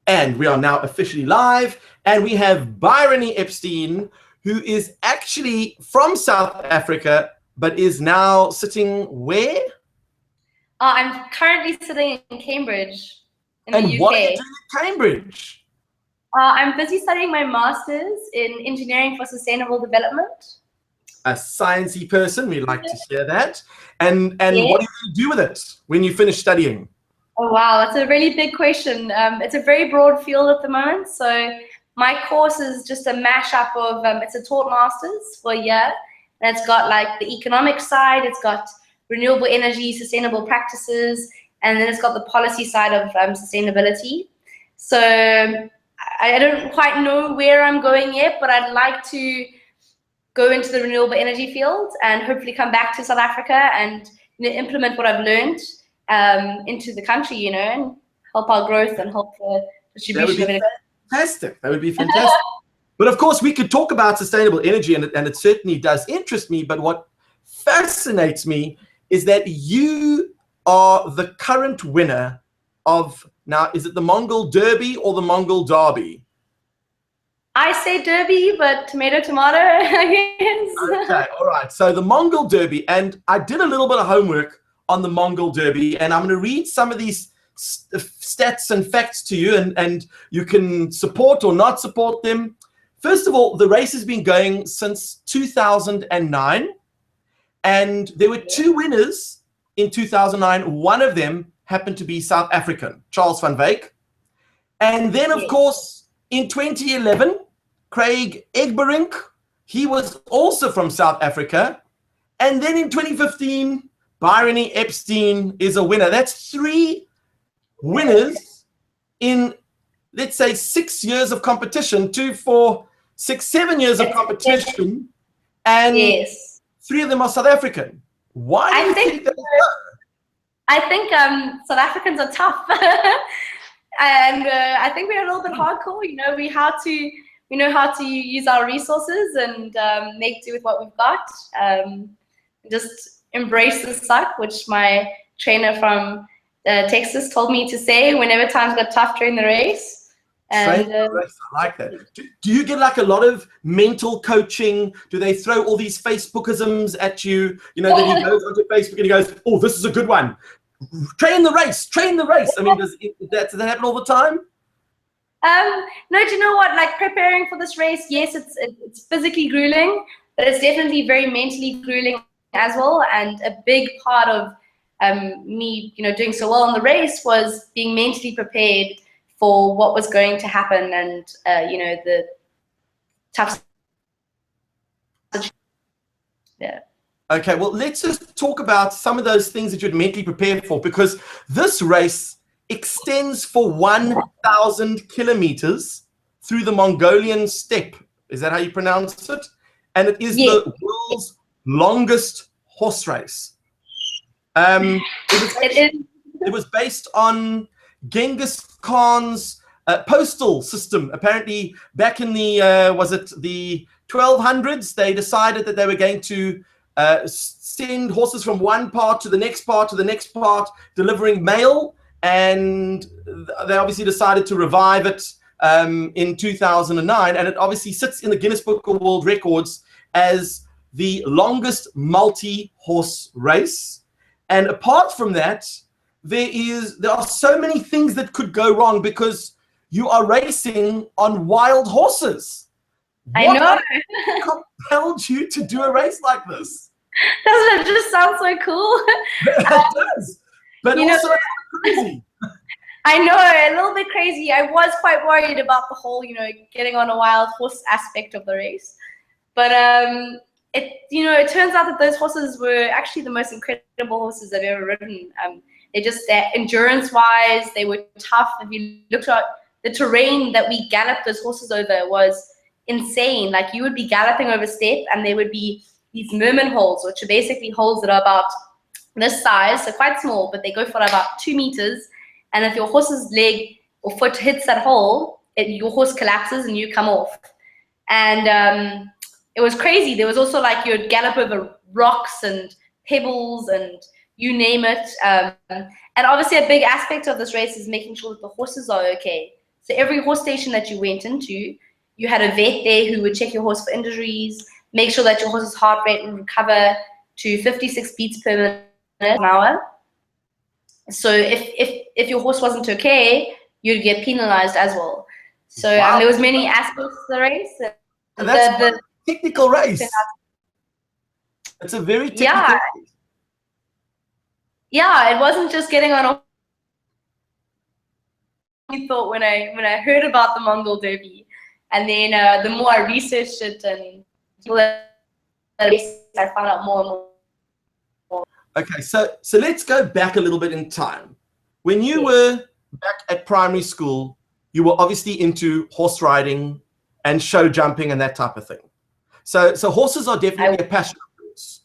And we are now officially live, and we have Byeronie Epstein, who is actually from South Africa, but is now sitting where? I'm currently sitting in Cambridge, in the UK. And what are you doing in Cambridge? I'm busy studying my master's in engineering for sustainable development. A sciencey person, we like to hear that. And Yes. What are you going to do with it when you finish studying? Oh wow, that's a really big question. It's a very broad field at the moment. So my course is just a mashup of, it's a taught master's for a year. And it's got like the economic side, it's got renewable energy, sustainable practices, and then it's got the policy side of sustainability. So I don't quite know where I'm going yet, but I'd like to go into the renewable energy field and hopefully come back to South Africa and implement what I've learned into the country, and help our growth and help the distribution of it. Fantastic. That would be fantastic. But of course, we could talk about sustainable energy, and it certainly does interest me. But what fascinates me is that you are the current winner of, now, is it the Mongol Derby or the Mongol Derby? I say Derby, but tomato, tomato, I guess. Okay, all right. So the Mongol Derby, and I did a little bit of homework on the Mongol Derby, and I'm going to read some of these stats and facts to you, and you can support or not support them. First of all, the race has been going since 2009, and there were two winners in 2009. One of them happened to be South African, Charles van Wyk. And then, of course, in 2011, Craig Egberink, he was also from South Africa. And then in 2015, Byeronie Epstein is a winner. That's three winners in, let's say, 6 years of competition, 2, 4, 6, 7 years of competition, and three of them are South African. Why do you think that? I think South Africans are tough, and I think we're a little bit hardcore. We know how to use our resources and make do with what we've got. Just embrace the suck, which my trainer from Texas told me to say whenever times got tough during the race. And I like that. Do you get like a lot of mental coaching? Do they throw all these Facebookisms at you? That he goes onto Facebook and he goes, "Oh, this is a good one. Train the race, train the race." I mean, does that happen all the time? No, do you know what? Like preparing for this race, yes, it's physically grueling, but it's definitely very mentally grueling as well. And a big part of me, doing so well in the race was being mentally prepared for what was going to happen, and the tough. Yeah. Okay, well, let's just talk about some of those things that you'd mentally prepare for, because this race extends for 1,000 kilometers through the Mongolian steppe. Is that how you pronounce it? And it is the world's longest horse race. It was based on Chinggis Khan's postal system. Apparently, back in the was it the 1200s, they decided that they were going to send horses from one part to the next part to the next part, delivering mail, and they obviously decided to revive it in 2009, and it obviously sits in the Guinness Book of World Records as the longest multi-horse race. And apart from that, there are so many things that could go wrong because you are racing on wild horses. I know. What compelled you to do a race like this? Doesn't it just sound so cool? It does, but also crazy. I know, a little bit crazy. I was quite worried about the whole, getting on a wild horse aspect of the race. But it turns out that those horses were actually the most incredible horses I've ever ridden. They just, endurance-wise, they were tough. If you looked at the terrain that we galloped those horses over was insane. Like you would be galloping over steppe, and there would be these merman holes, which are basically holes that are about this size, so quite small, but they go for about 2 meters. And if your horse's leg or foot hits that hole, your horse collapses and you come off. And it was crazy. There was also like you'd gallop over rocks and pebbles and you name it. And obviously a big aspect of this race is making sure that the horses are okay. So every horse station that you went into, you had a vet there who would check your horse for injuries, make sure that your horse's heart rate would recover to 56 beats per minute an hour. So if your horse wasn't okay, you'd get penalized as well. So there was many aspects of the race. And that's the technical race. It's a very technical race. Yeah, it wasn't just getting on a thought when I heard about the Mongol Derby, and then the more I researched it and I found out more and more. Okay, so let's go back a little bit in time. When you were back at primary school, you were obviously into horse riding and show jumping and that type of thing. So horses are definitely a passion of yours.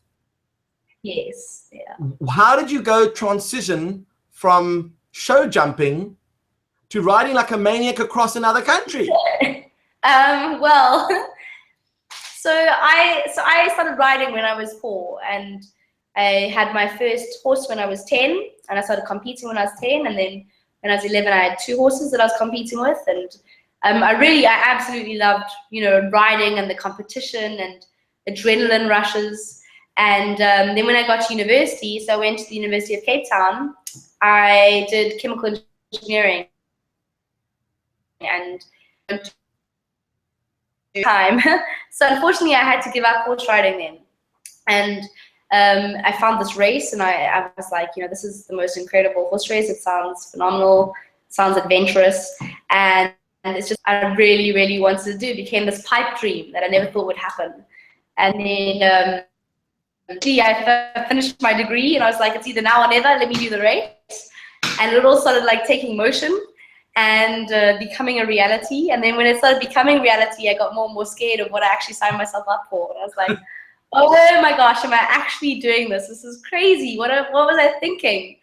Yes, yeah. How did you go transition from show jumping to riding like a maniac across another country? Well, so I started riding when I was 4, and I had my first horse when I was 10, and I started competing when I was 10, and then when I was 11, I had 2 horses that I was competing with, and I absolutely loved, riding and the competition and adrenaline rushes. And then when I got to university, so I went to the University of Cape Town, I did chemical engineering and time. So unfortunately, I had to give up horse riding then. And I found this race, and I was like, this is the most incredible horse race. It sounds phenomenal, it sounds adventurous, and it's just I really, really wanted to do. It became this pipe dream that I never thought would happen. And then I finished my degree, and I was like, it's either now or never. Let me do the race. And it all started like taking motion and becoming a reality. And then when it started becoming reality, I got more and more scared of what I actually signed myself up for. And I was like, oh my gosh, am I actually doing this? This is crazy. What was I thinking?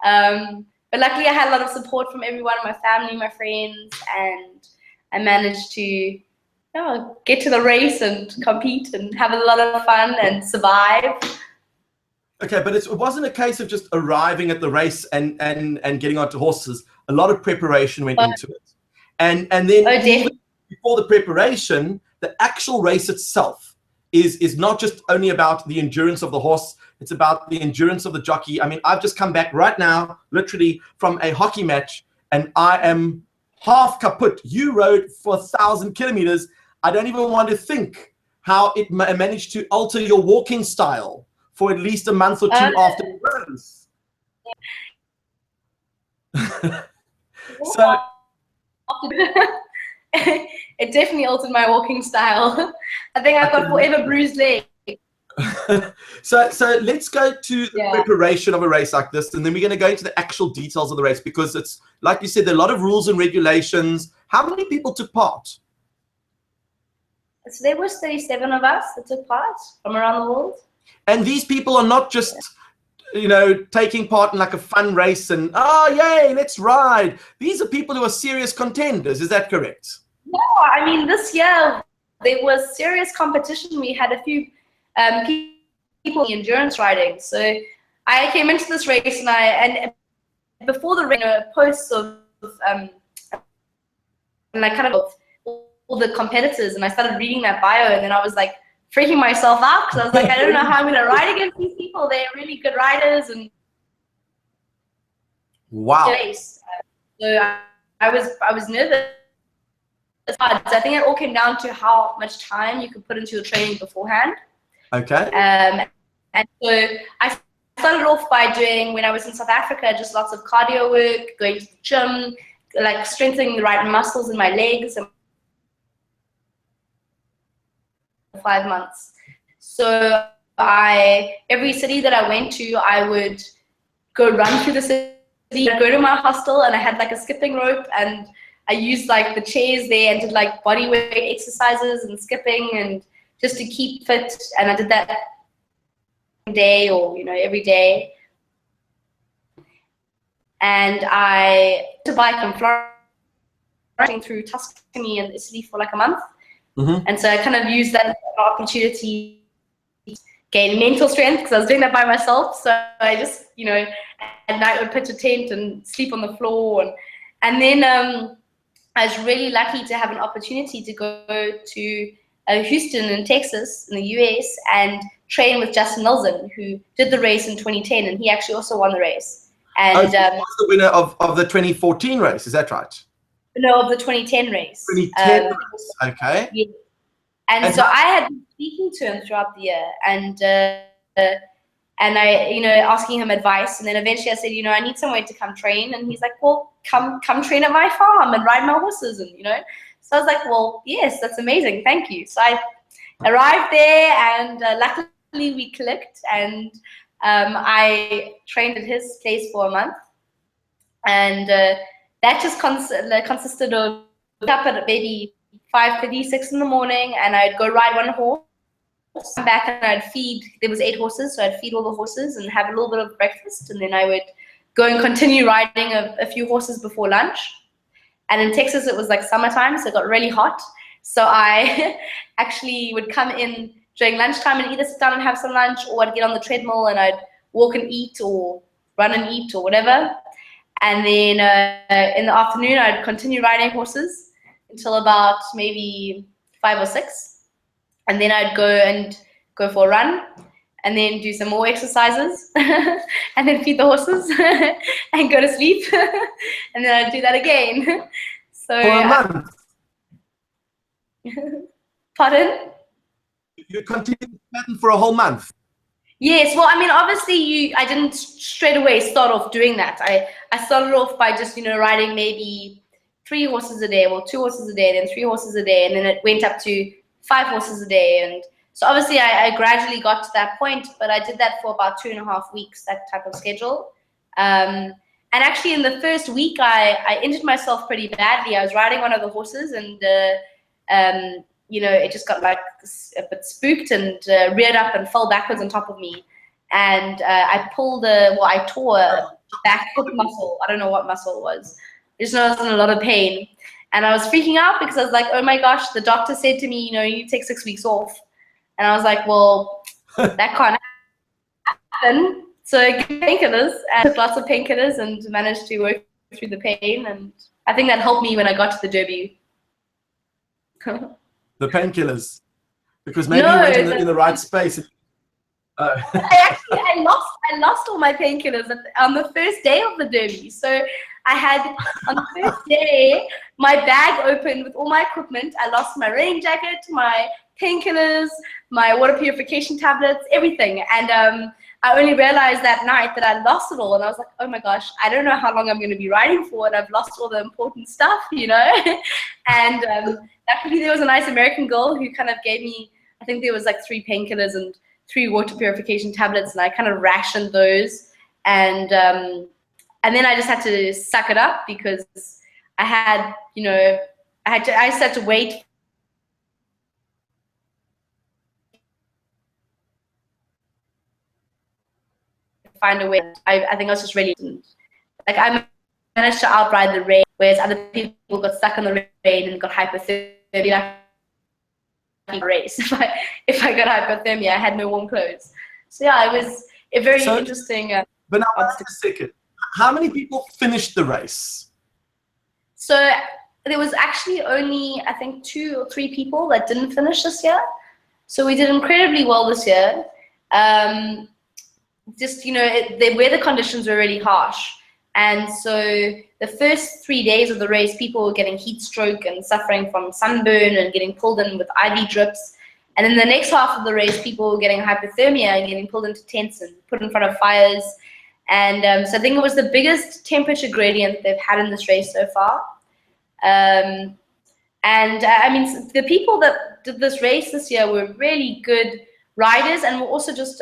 But luckily I had a lot of support from everyone, my family, my friends, and I managed to get to the race and compete and have a lot of fun and survive. Okay, but it wasn't a case of just arriving at the race and getting onto horses. A lot of preparation went into it. And then even before the preparation, the actual race itself is not just only about the endurance of the horse, it's about the endurance of the jockey. I mean, I've just come back right now, literally, from a hockey match, and I am half kaput. You rode for 1,000 kilometers. I don't even want to think how it managed to alter your walking style for at least a month or 2 after the race. So it definitely altered my walking style. I think I've got forever bruised legs. So let's go to the preparation of a race like this, and then we're going to go into the actual details of the race, because it's, like you said, there are a lot of rules and regulations. How many people took part? So there was 37 of us that took part from around the world. And these people are not just, taking part in like a fun race and, yay, let's ride. These are people who are serious contenders. Is that correct? No, I mean, this year there was serious competition. We had a few people in endurance riding. So I came into this race, and before the race, posts of like kind of all the competitors, and I started reading that bio, and then I was like freaking myself out, because I was like, I don't know how I'm going to ride against these people. They're really good riders. And wow. So I was nervous. I think it all came down to how much time you could put into your training beforehand. Okay. And so I started off by doing, when I was in South Africa, just lots of cardio work, going to the gym, like strengthening the right muscles in my legs. And 5 months. So every city that I went to, I would go run through the city, I'd go to my hostel, and I had like a skipping rope, and I used like the chairs there and did like body weight exercises and skipping, and just to keep fit. And I did that day, or every day. And I took a bike from Florence through Tuscany and Italy for like a month. Mm-hmm. And so I kind of used that as an opportunity to gain mental strength, because I was doing that by myself. So I just, at night would pitch a tent and sleep on the floor. And then I was really lucky to have an opportunity to go to Houston in Texas in the US and train with Justin Milzen, who did the race in 2010, and he actually also won the race. And he was the winner of the 2014 race, is that right? No, of the 2010 race. 2010 race, okay. Yeah. And so I had been speaking to him throughout the year, and I, asking him advice, and then eventually I said, I need somewhere to come train, and he's like, well, come train at my farm and ride my horses, and So I was like, well, yes, that's amazing, thank you. So I arrived there, and luckily we clicked, and I trained at his place for a month, and that just consisted of up at maybe 5:30, 6 in the morning, and I'd go ride one horse, come back, and I'd feed. There was 8 horses, so I'd feed all the horses and have a little bit of breakfast, and then I would go and continue riding a few horses before lunch. And in Texas, it was like summertime, so it got really hot. So I actually would come in during lunchtime and either sit down and have some lunch, or I'd get on the treadmill and I'd walk and eat, or run and eat, or whatever. And then in the afternoon, I'd continue riding horses until about maybe 5 or 6. And then I'd go for a run, and then do some more exercises, and then feed the horses and go to sleep. And then I'd do that again. So for a month. Pardon? You continued the pattern for a whole month? Yes, well, I mean, obviously I didn't straight away start off doing that. I started off by just, riding maybe 3 horses a day, well, 2 horses a day, then 3 horses a day, and then it went up to 5 horses a day. And so obviously I gradually got to that point, but I did that for about 2.5 weeks, that type of schedule. And actually in the first week, I injured myself pretty badly. I was riding one of the horses, and it just got like a bit spooked and reared up and fell backwards on top of me. And I tore a back hip muscle. I don't know what muscle it was. I just know I was in a lot of pain. And I was freaking out because I was like, oh my gosh, the doctor said to me, you need to take 6 weeks off. And I was like, well, that can't happen. So I gave painkillers and took lots of painkillers and managed to work through the pain. And I think that helped me when I got to the Derby. The painkillers, because maybe you went in the right space. I lost all my painkillers on the first day of the Derby. So I had, on the first day, my bag opened with all my equipment. I lost my rain jacket, my painkillers, my water purification tablets, everything. And I only realized that night that I lost it all. And I was like, oh my gosh, I don't know how long I'm going to be riding for, and I've lost all the important stuff, And luckily there was a nice American girl who kind of gave me, I think there was like 3 painkillers and 3 water purification tablets, and I kind of rationed those. And then I just had to suck it up, because I had, I just had to wait. Find a way. I think I was just really, like, I managed to outride the rain, whereas other people got stuck in the rain and got hypothermia. Race. If I got hypothermia, I had no warm clothes. So yeah, it was a very interesting. But now, wait a second. How many people finished the race? So there was actually only, I think, 2 or 3 people that didn't finish this year. So we did incredibly well this year. Just the weather conditions were really harsh, and so the first 3 days of the race, people were getting heat stroke and suffering from sunburn and getting pulled in with IV drips. And then the next half of the race, people were getting hypothermia and getting pulled into tents and put in front of fires. And so I think it was the biggest temperature gradient they've had in this race so far. I mean, the people that did this race this year were really good riders, and were also just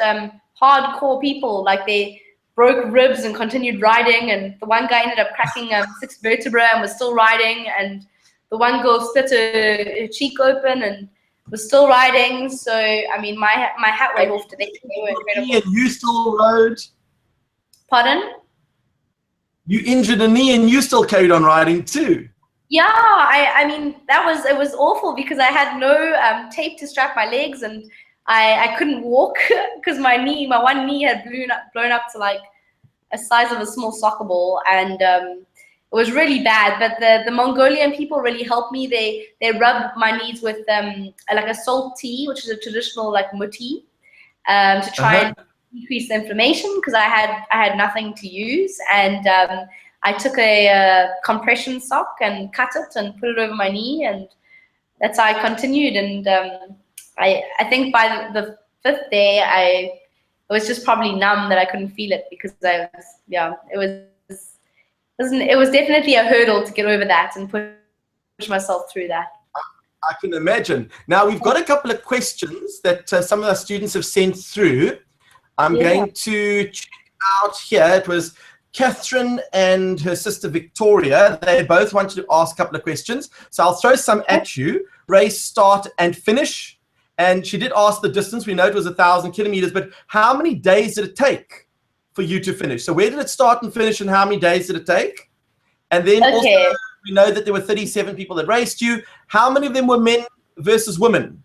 hardcore people. Like, they broke ribs and continued riding, and the one guy ended up cracking 6 vertebrae and was still riding, and the one girl split her cheek open and was still riding. So I mean, my hat went off to them. They were incredible. And you still rode? Pardon? You injured a knee and you still carried on riding too. Yeah, I mean, it was awful because I had no tape to strap my legs, and I couldn't walk because my one knee had blown up to like a size of a small soccer ball, and was really bad. But the Mongolian people really helped me. They rubbed my knees with like a salt tea, which is a traditional like muti, to try and decrease the inflammation, because I had nothing to use. And I took a compression sock and cut it and put it over my knee, and that's how I continued. And I think by the 5th day, it was just probably numb, that I couldn't feel it, because it was definitely a hurdle to get over that and push myself through that. I can imagine. Now, we've got a couple of questions that some of our students have sent through. I'm going to check out here. It was Catherine and her sister Victoria. They both wanted to ask a couple of questions. So I'll throw some at you. Race start and finish. And she did ask the distance. We know it was 1,000 kilometers, but how many days did it take for you to finish? So where did it start and finish, and how many days did it take? And then also, we know that there were 37 people that raced you. How many of them were men versus women?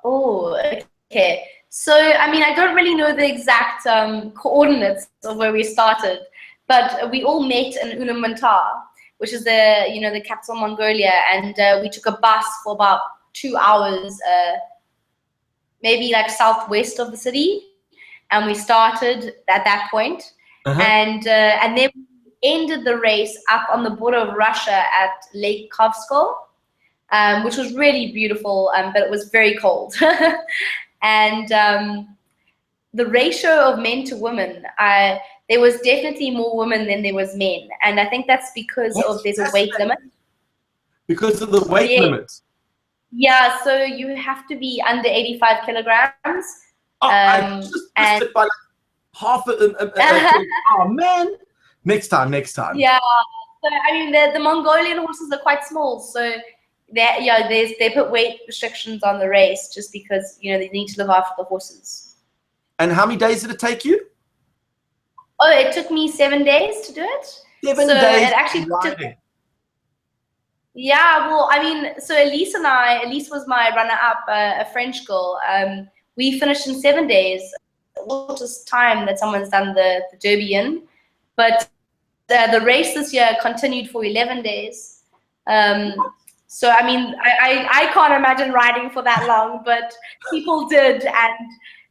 Oh, okay. So, I mean, I don't really know the exact coordinates of where we started, but we all met in Ulaanbaatar, which is the capital of Mongolia, and we took a bus for about 2 hours, maybe like southwest of the city, and we started at that point. And then we ended the race up on the border of Russia at Lake Kovskol, which was really beautiful, but it was very cold. And the ratio of men to women, there was definitely more women than there was men, and I think that's because there's a weight limit. Because of the weight limit. Yeah, so you have to be under 85 kilograms. I just missed it by like half oh man. Next time. Yeah, so I mean the Mongolian horses are quite small, so they put weight restrictions on the race just because they need to look after the horses. And how many days did it take you? Oh, it took me 7 days to do it. 7 days. It actually took. Yeah, well, I mean, so Elise was my runner-up, a French girl. We finished in 7 days, which is time that someone's done the Derby in. But the race this year continued for 11 days. So, I mean, I can't imagine riding for that long, but people did, and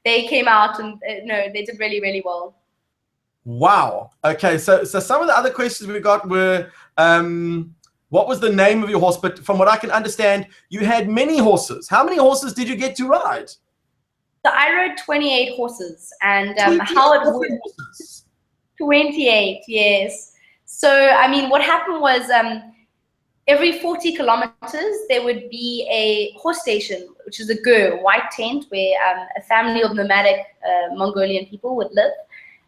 they came out and, they did really, really well. Wow. Okay, so some of the other questions we got were, what was the name of your horse? But from what I can understand, you had many horses. How many horses did you get to ride? So I rode 28 horses, and how it worked. 28, yes. So, I mean, what happened was every 40 kilometers, there would be a horse station, which is a gur, white tent, where a family of nomadic Mongolian people would live.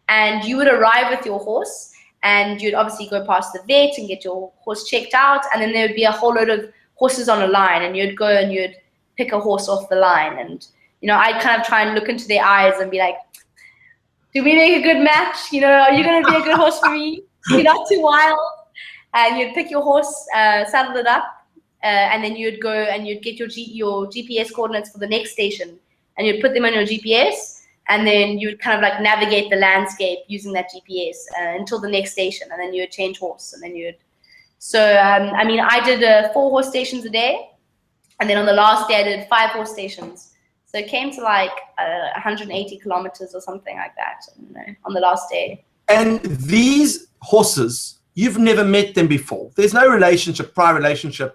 And you would arrive with your horse, and you'd obviously go past the vet and get your horse checked out, and then there would be a whole load of horses on a line, and you'd go and you'd pick a horse off the line. And, I'd kind of try and look into their eyes and be like, do we make a good match? Are you going to be a good horse for me? You're not too wild. And you'd pick your horse, saddle it up, and then you'd go and you'd get your GPS coordinates for the next station, and you'd put them on your GPS, and then you would kind of like navigate the landscape using that GPS until the next station, and then you would change horse, and then I mean, I did 4 horse stations a day, and then on the last day I did 5 horse stations. So it came to like 180 kilometers or something like that on the last day. And these horses, you've never met them before. There's no prior relationship.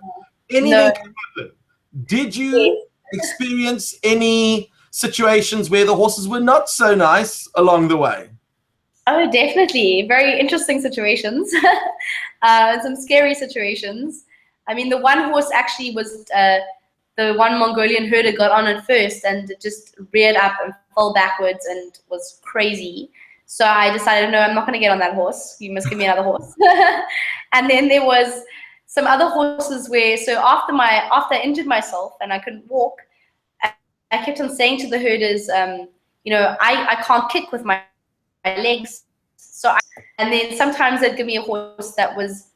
Anything can happen. Did you experience any situations where the horses were not so nice along the way? Oh, definitely. Very interesting situations. Some scary situations. I mean, the one horse actually was the one Mongolian herder got on it first, and it just reared up and fell backwards and was crazy. So I decided, no, I'm not going to get on that horse. You must give me another horse. And then there was some other horses where, so after I injured myself and I couldn't walk, I kept on saying to the herders, I can't kick with my legs. And then sometimes they'd give me a horse that was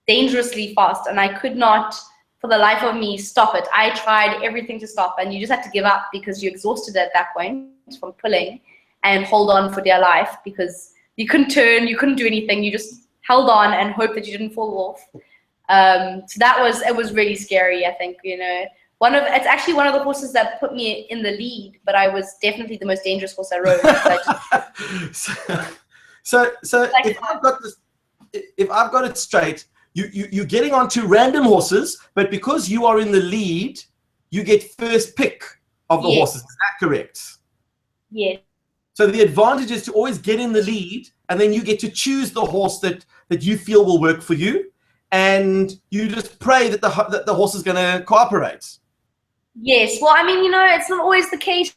dangerously fast, and I could not, for the life of me, stop it. I tried everything to stop, and you just had to give up because you're exhausted at that point from pulling, and hold on for dear life because you couldn't turn, you couldn't do anything. You just held on and hoped that you didn't fall off. So it was really scary, I think, you know. It's actually one of the horses that put me in the lead, but I was definitely the most dangerous horse I rode. So if I've got it straight, you're getting onto random horses, but because you are in the lead, you get first pick of the horses. Is that correct? Yes. So the advantage is to always get in the lead, and then you get to choose the horse that you feel will work for you, and you just pray that the horse is going to cooperate. Yes. Well, I mean, you know, it's not always the case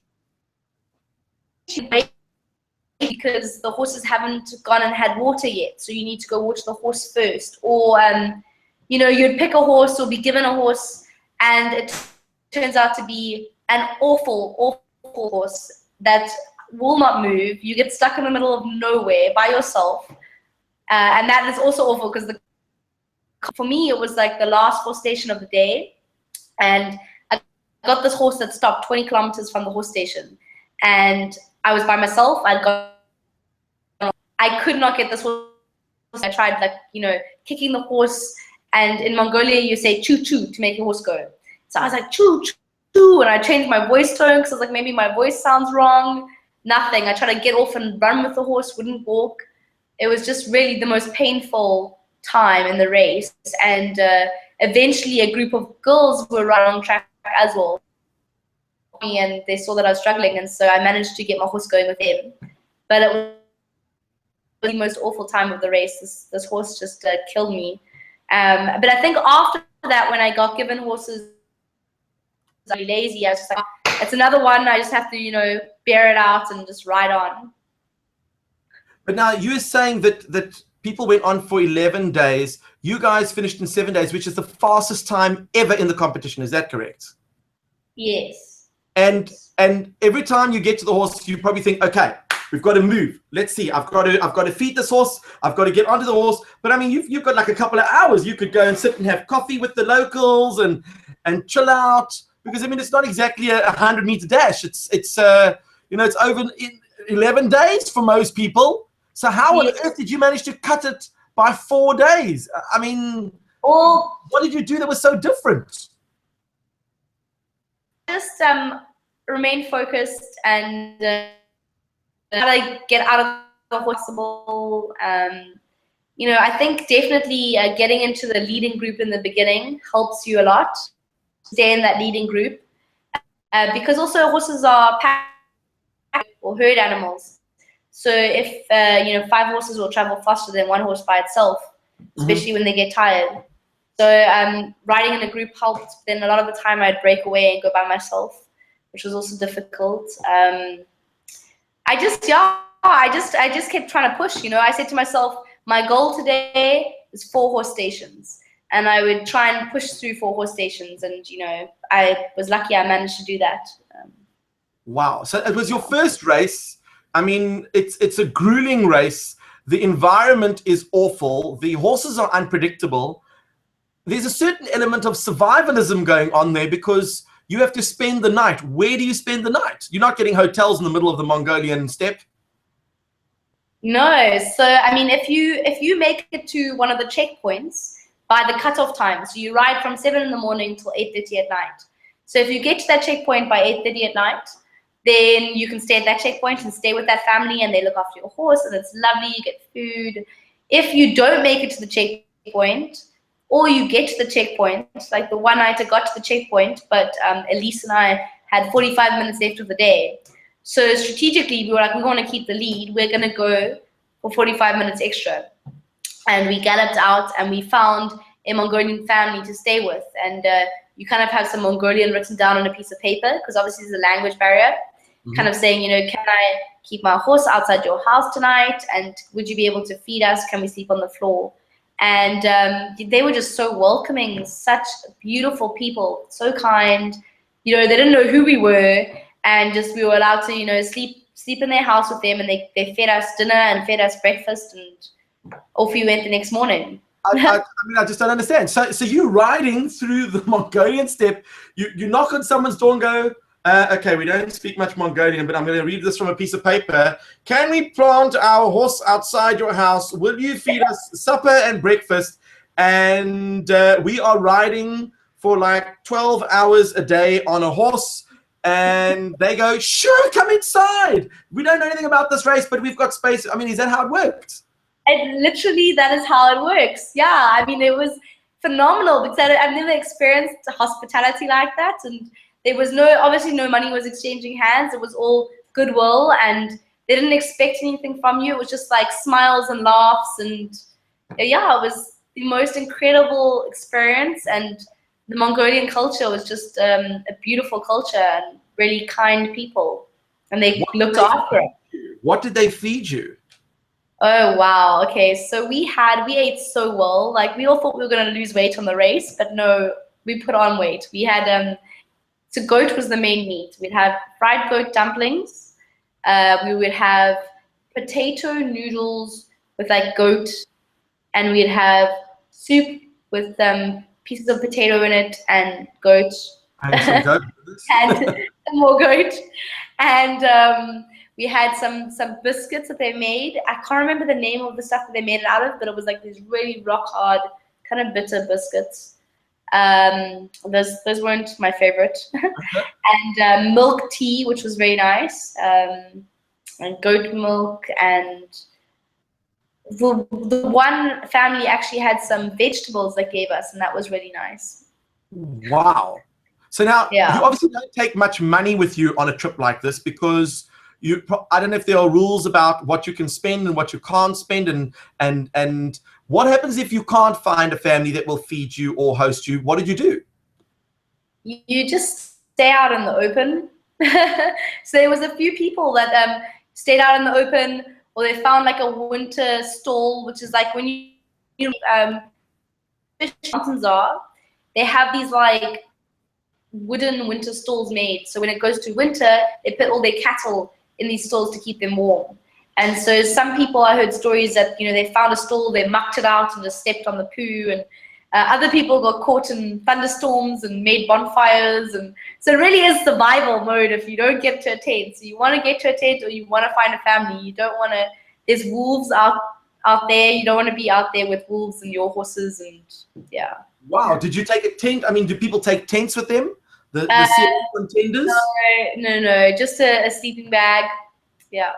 because the horses haven't gone and had water yet, so you need to go water the horse first. Or, you know, you'd pick a horse or be given a horse, and it turns out to be an awful horse that will not move. You get stuck in the middle of nowhere by yourself, and that is also awful because for me it was like the last horse station of the day, and I got this horse that stopped 20 kilometers from the horse station, and I was by myself. I could not get this horse. I tried, like, you know, kicking the horse, and in Mongolia you say choo choo to make a horse go. So I was like choo choo, and I changed my voice tone because I was like, maybe my voice sounds wrong. Nothing. I tried to get off and run with the horse, wouldn't walk. It was just really the most painful time in the race. And eventually a group of girls were running on track as well, and they saw that I was struggling, and so I managed to get my horse going with them. But it was the most awful time of the race. This horse just killed me. But I think after that, when I got given horses, I was lazy. I was just like, it's another one. I just have to, you know, bear it out and just ride on. But now you were saying that people went on for 11 days. You guys finished in 7 days, which is the fastest time ever in the competition. Is that correct? Yes. And every time you get to the horse, you probably think, okay, we've got to move. Let's see. I've got to feed this horse. I've got to get onto the horse. But I mean, you've got like a couple of hours. You could go and sit and have coffee with the locals and chill out, because I mean, it's not exactly a 100-meter dash. It's you know, it's over in 11 days for most people. So how on earth did you manage to cut it by 4 days? I mean, what did you do that was so different? Just remain focused and how to get out of the horse possible. You know, I think definitely getting into the leading group in the beginning helps you a lot. Stay in that leading group, because also horses are pack or herd animals. So if you know, 5 horses will travel faster than 1 horse by itself, especially when they get tired. So riding in a group helped. Then a lot of the time I'd break away and go by myself, which was also difficult. I just kept trying to push. You know, I said to myself, my goal today is 4 horse stations. And I would try and push through 4 horse stations, and you know, I was lucky I managed to do that. Wow! So it was your first race. I mean, it's a grueling race. The environment is awful. The horses are unpredictable. There's a certain element of survivalism going on there because you have to spend the night. Where do you spend the night? You're not getting hotels in the middle of the Mongolian steppe. No. So I mean, if you make it to one of the checkpoints by the cutoff time, so you ride from 7 in the morning till 8:30 at night. So if you get to that checkpoint by 8:30 at night, then you can stay at that checkpoint and stay with that family, and they look after your horse, and it's lovely. You get food. If you don't make it to the checkpoint, or you get to the checkpoint, like the one night I got to the checkpoint, but Elise and I had 45 minutes left of the day. So strategically, we were like, we want to keep the lead. We're going to go for 45 minutes extra. And we galloped out, and we found a Mongolian family to stay with. And you kind of have some Mongolian written down on a piece of paper, because obviously there's a language barrier, kind of saying, you know, can I keep my horse outside your house tonight? And would you be able to feed us? Can we sleep on the floor? And they were just so welcoming, such beautiful people, so kind. You know, they didn't know who we were, and just we were allowed to, you know, sleep in their house with them, and they fed us dinner and fed us breakfast, and off we went the next morning. I mean, I just don't understand. So you're riding through the Mongolian steppe, you knock on someone's door and go, Okay, we don't speak much Mongolian, but I'm going to read this from a piece of paper. Can we plant our horse outside your house? Will you feed us supper and breakfast? And we are riding for like 12 hours a day on a horse. And they go, sure, come inside. We don't know anything about this race, but we've got space. I mean, is that how it worked? And literally, that is how it works. Yeah, I mean, it was phenomenal because I've never experienced hospitality like that. And there was obviously no money was exchanging hands. It was all goodwill, and they didn't expect anything from you. It was just like smiles and laughs, and yeah, it was the most incredible experience. And the Mongolian culture was just a beautiful culture and really kind people, and they looked after it. What did they feed you? Oh wow, okay, so we ate so well. Like, we all thought we were going to lose weight on the race, but no, we put on weight. We had so goat was the main meat. We'd have fried goat dumplings. We would have potato noodles with like goat, and we'd have soup with pieces of potato in it and goat. And some goat. And some more goat. And we had some biscuits that they made. I can't remember the name of the stuff that they made it out of, but it was like these really rock hard, kind of bitter biscuits. Those weren't my favorite. And milk tea, which was very nice, and goat milk. And the one family actually had some vegetables they gave us, and that was really nice. Wow. So now, you obviously don't take much money with you on a trip like this, because I don't know if there are rules about what you can spend and what you can't spend, and what happens if you can't find a family that will feed you or host you? What did you do? You just stay out in the open. So there was a few people that stayed out in the open, or they found like a winter stall, which is like when you mountains are, they have these like wooden winter stalls made. So when it goes to winter, they put all their cattle in these stalls to keep them warm. And so some people, I heard stories that, they found a stall, they mucked it out and just stepped on the poo, and other people got caught in thunderstorms and made bonfires. And so it really is survival mode if you don't get to a tent. So you want to get to a tent, or you want to find a family. You don't want to, there's wolves out there. You don't want to be out there with wolves and your horses, and yeah. Wow, did you take a tent? I mean, do people take tents with them? The Contenders? No, just a sleeping bag. Yeah.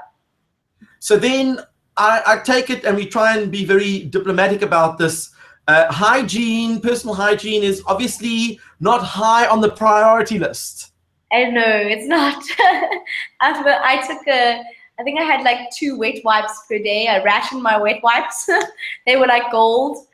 So then I take it, and we try and be very diplomatic about this. Hygiene, personal hygiene is obviously not high on the priority list. I know, it's not. I think I had like 2 wet wipes per day. I rationed my wet wipes. They were like gold.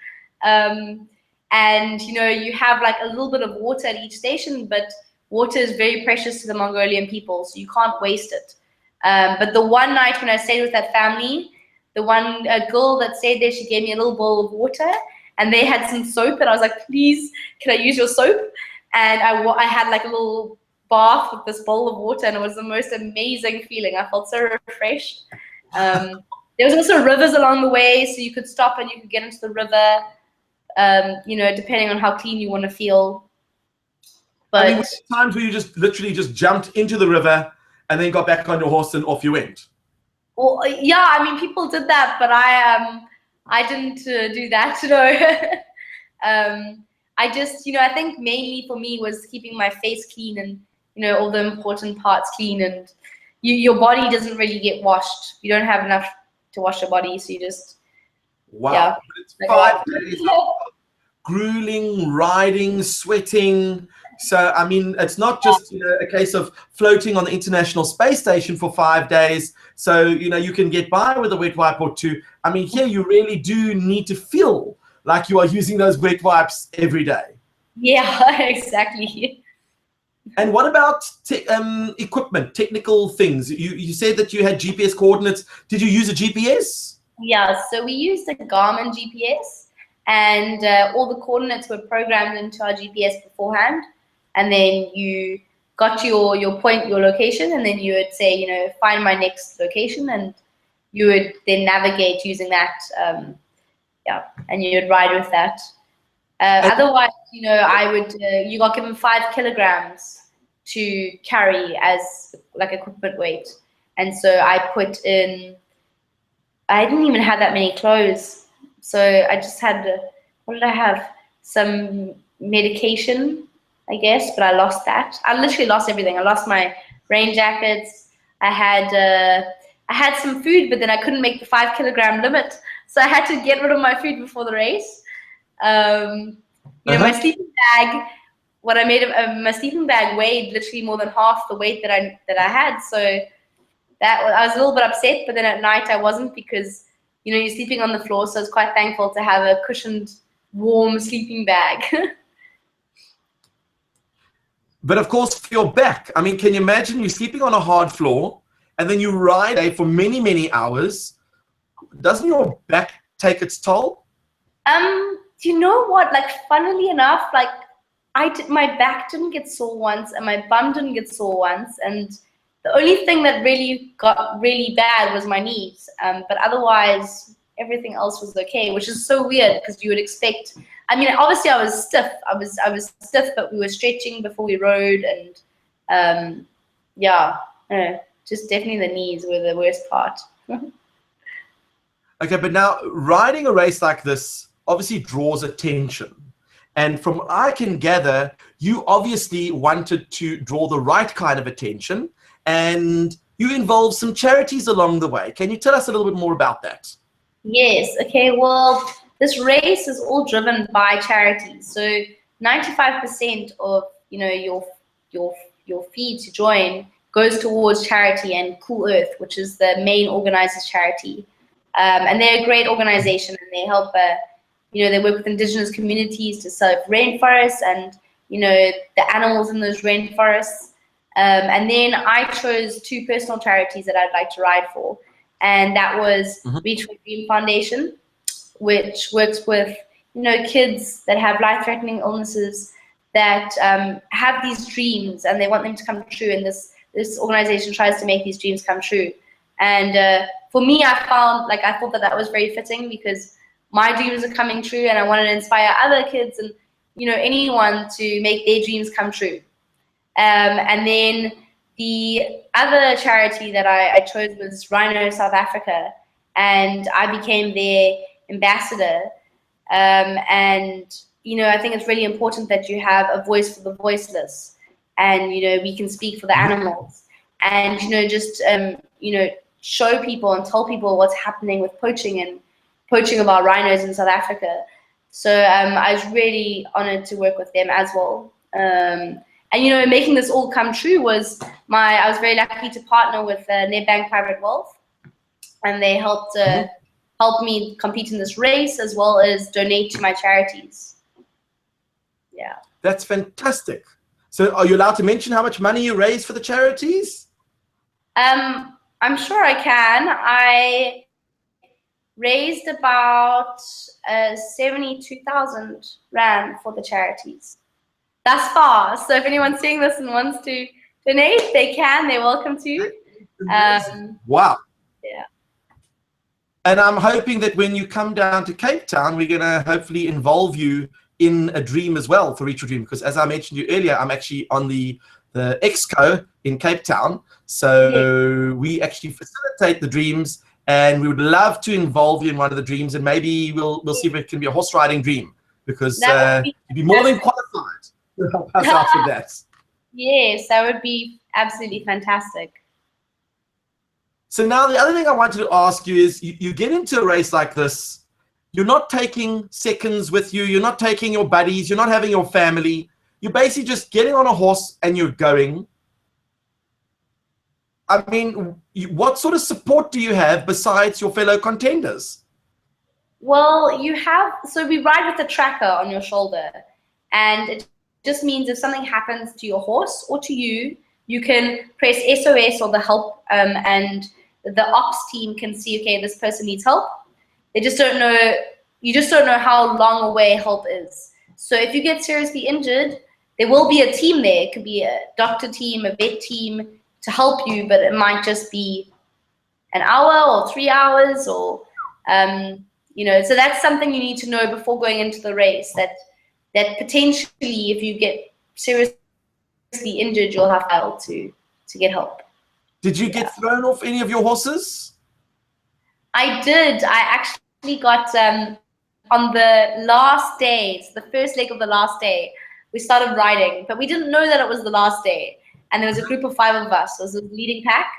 And you have like a little bit of water at each station, but water is very precious to the Mongolian people, so you can't waste it. But the one night when I stayed with that family, the one girl that stayed there, she gave me a little bowl of water, and they had some soap, and I was like, please, can I use your soap? And I had like a little bath with this bowl of water, and it was the most amazing feeling. I felt so refreshed. There was also rivers along the way, so you could stop and you could get into the river. Depending on how clean you want to feel. But I mean, times where you just literally just jumped into the river and then got back on your horse and off you went. Well, yeah, I mean, people did that, but I didn't do that. I just, I think mainly for me was keeping my face clean and all the important parts clean, and your body doesn't really get washed. You don't have enough to wash your body, so you just. Wow, yeah. It's 5 days of grueling, riding, sweating. So, I mean, it's not just a case of floating on the International Space Station for 5 days. So, you can get by with a wet wipe or 2. I mean, here you really do need to feel like you are using those wet wipes every day. Yeah, exactly. And what about equipment, technical things? You said that you had GPS coordinates. Did you use a GPS? Yeah, so we used a Garmin GPS, and all the coordinates were programmed into our GPS beforehand. And then you got your point, your location, and then you would say, find my next location, and you would then navigate using that. And you would ride with that. Otherwise, you got given 5 kilograms to carry as like equipment weight. And so I put in, I didn't even have that many clothes. So I just had, what did I have? Some medication, I guess, but I lost that. I literally lost everything. I lost my rain jackets. I had some food, but then I couldn't make the 5 kilogram limit. So I had to get rid of my food before the race. My sleeping bag, what I made of my sleeping bag weighed literally more than half the weight that I had. So that I was a little bit upset, but then at night I wasn't, because you're sleeping on the floor. So I was quite thankful to have a cushioned, warm sleeping bag. But of course, for your back, I mean, can you imagine you're sleeping on a hard floor and then you ride for many, many hours? Doesn't your back take its toll? Do you know what? Like, funnily enough, like my back didn't get sore once and my bum didn't get sore once, and the only thing that really got really bad was my knees. But otherwise, everything else was okay, which is so weird because you would expect. I mean, obviously, I was stiff. I was stiff, but we were stretching before we rode, and just definitely the knees were the worst part. Okay, but now riding a race like this obviously draws attention. And from what I can gather, you obviously wanted to draw the right kind of attention, and you involved some charities along the way. Can you tell us a little bit more about that? Yes. Okay. Well, this race is all driven by charities. So 95% of your fee to join goes towards charity and Cool Earth, which is the main organizers charity. And they're a great organization, and they help. They work with indigenous communities to serve rainforests and the animals in those rainforests. And then I chose 2 personal charities that I'd like to ride for, and that was Reach for Dream Foundation, which works with kids that have life-threatening illnesses that have these dreams and they want them to come true, and this organization tries to make these dreams come true. And for me, I thought that was very fitting, because my dreams are coming true and I wanted to inspire other kids and anyone to make their dreams come true. And then the other charity that I chose was Rhino South Africa, and I became their ambassador. And I think it's really important that you have a voice for the voiceless, and we can speak for the animals, and show people and tell people what's happening with poaching of our rhinos in South Africa. So I was really honored to work with them as well. And making this all come true was I was very lucky to partner with Nedbank Private Wealth, and they helped help me compete in this race as well as donate to my charities. Yeah. That's fantastic. So are you allowed to mention how much money you raised for the charities? I'm sure I can. I raised about 72,000 Rand for the charities thus far. So if anyone's seeing this and wants to donate, they can. They're welcome to. Wow. Yeah. And I'm hoping that when you come down to Cape Town, we're going to hopefully involve you in a dream as well for Reach Your Dream, because as I mentioned to you earlier, I'm actually on the Exco in Cape Town. So we actually facilitate the dreams, and we would love to involve you in one of the dreams, and maybe we'll see if it can be a horse riding dream, because you'd be more than qualified to help us out with that. Yes, that would be absolutely fantastic. So now the other thing I wanted to ask you is, you get into a race like this, you're not taking seconds with you, you're not taking your buddies, you're not having your family, you're basically just getting on a horse and you're going. I mean, what sort of support do you have besides your fellow contenders? Well, so we ride with a tracker on your shoulder, and it just means if something happens to your horse or to you, you can press SOS or the help, and the ops team can see, okay, this person needs help. They just don't know, you just don't know how long away help is. So if you get seriously injured, there will be a team there. It could be a doctor team, a vet team to help you, but it might just be an hour or 3 hours, or so that's something you need to know before going into the race, that potentially if you get seriously injured, you'll have to get help. Did you get thrown off any of your horses? I did. I actually got on the last day, so the first leg of the last day, we started riding, but we didn't know that it was the last day. And there was a group of 5 of us. It was a leading pack,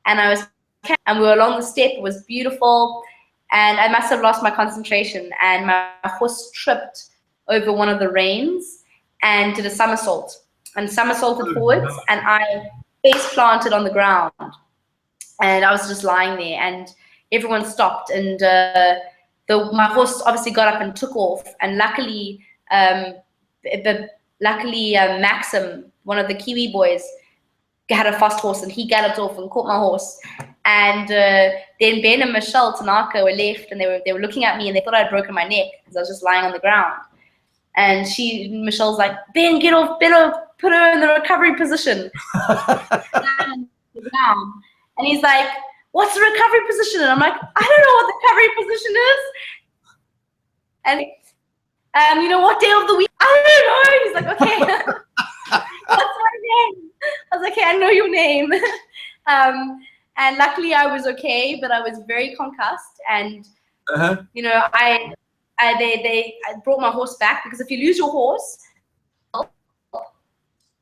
and we were along the steppe. It was beautiful, and I must have lost my concentration, and my horse tripped over one of the reins and did a somersault, and somersaulted forwards, and I face planted on the ground, and I was just lying there, and everyone stopped, and my horse obviously got up and took off, and luckily Maxim, one of the Kiwi boys, had a fast horse, and he galloped off and caught my horse. And then Ben and Michelle Tanaka were left, and they were looking at me, and they thought I'd broken my neck because I was just lying on the ground. And Michelle's like, Ben, get off, Ben, put her in the recovery position. And he's like, what's the recovery position? And I'm like, I don't know what the recovery position is. And you know, what day of the week? I don't know. He's like, okay. What's my name? I was like, okay, I know your name. And luckily I was okay, but I was very concussed. And you know, I brought my horse back, because if you lose your horse,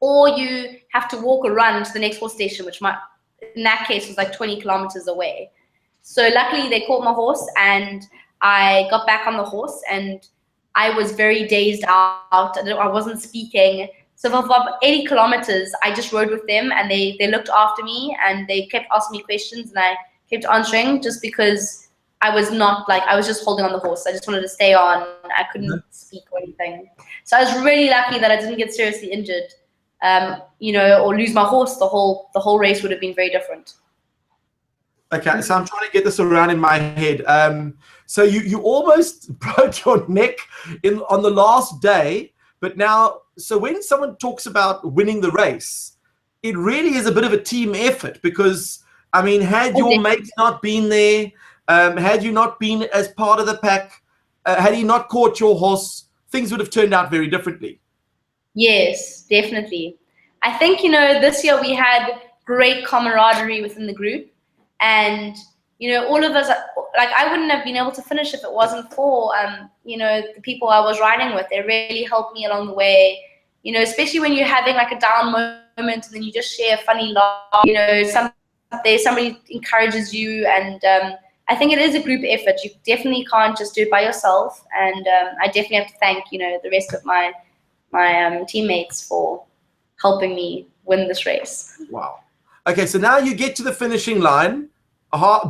or you have to walk or run to the next horse station, which in that case was like 20 kilometers away. So luckily they caught my horse, and I got back on the horse, and I was very dazed out. I wasn't speaking. So for about 80 kilometers, I just rode with them, and they looked after me, and they kept asking me questions, and I kept answering, just because I was just holding on the horse. I just wanted to stay on. I couldn't speak or anything. So I was really lucky that I didn't get seriously injured, you know, or lose my horse. The whole race would have been very different. Okay, so I'm trying to get this around in my head. So you almost broke your neck on the last day, but now, so when someone talks about winning the race, it really is a bit of a team effort, because, I mean, had your mates not been there, had you not been as part of the pack, had he not caught your horse, things would have turned out very differently. Yes, definitely. I think, you know, this year we had great camaraderie within the group, and, you know, all of us, like, I wouldn't have been able to finish if it wasn't for, you know, the people I was riding with. They really helped me along the way, you know, especially when you're having like a down moment, and then you just share a funny laugh, you know, somebody encourages you, and I think it is a group effort. You definitely can't just do it by yourself, and I definitely have to thank, you know, the rest of my teammates for helping me win this race. Wow. Okay, so now you get to the finishing line,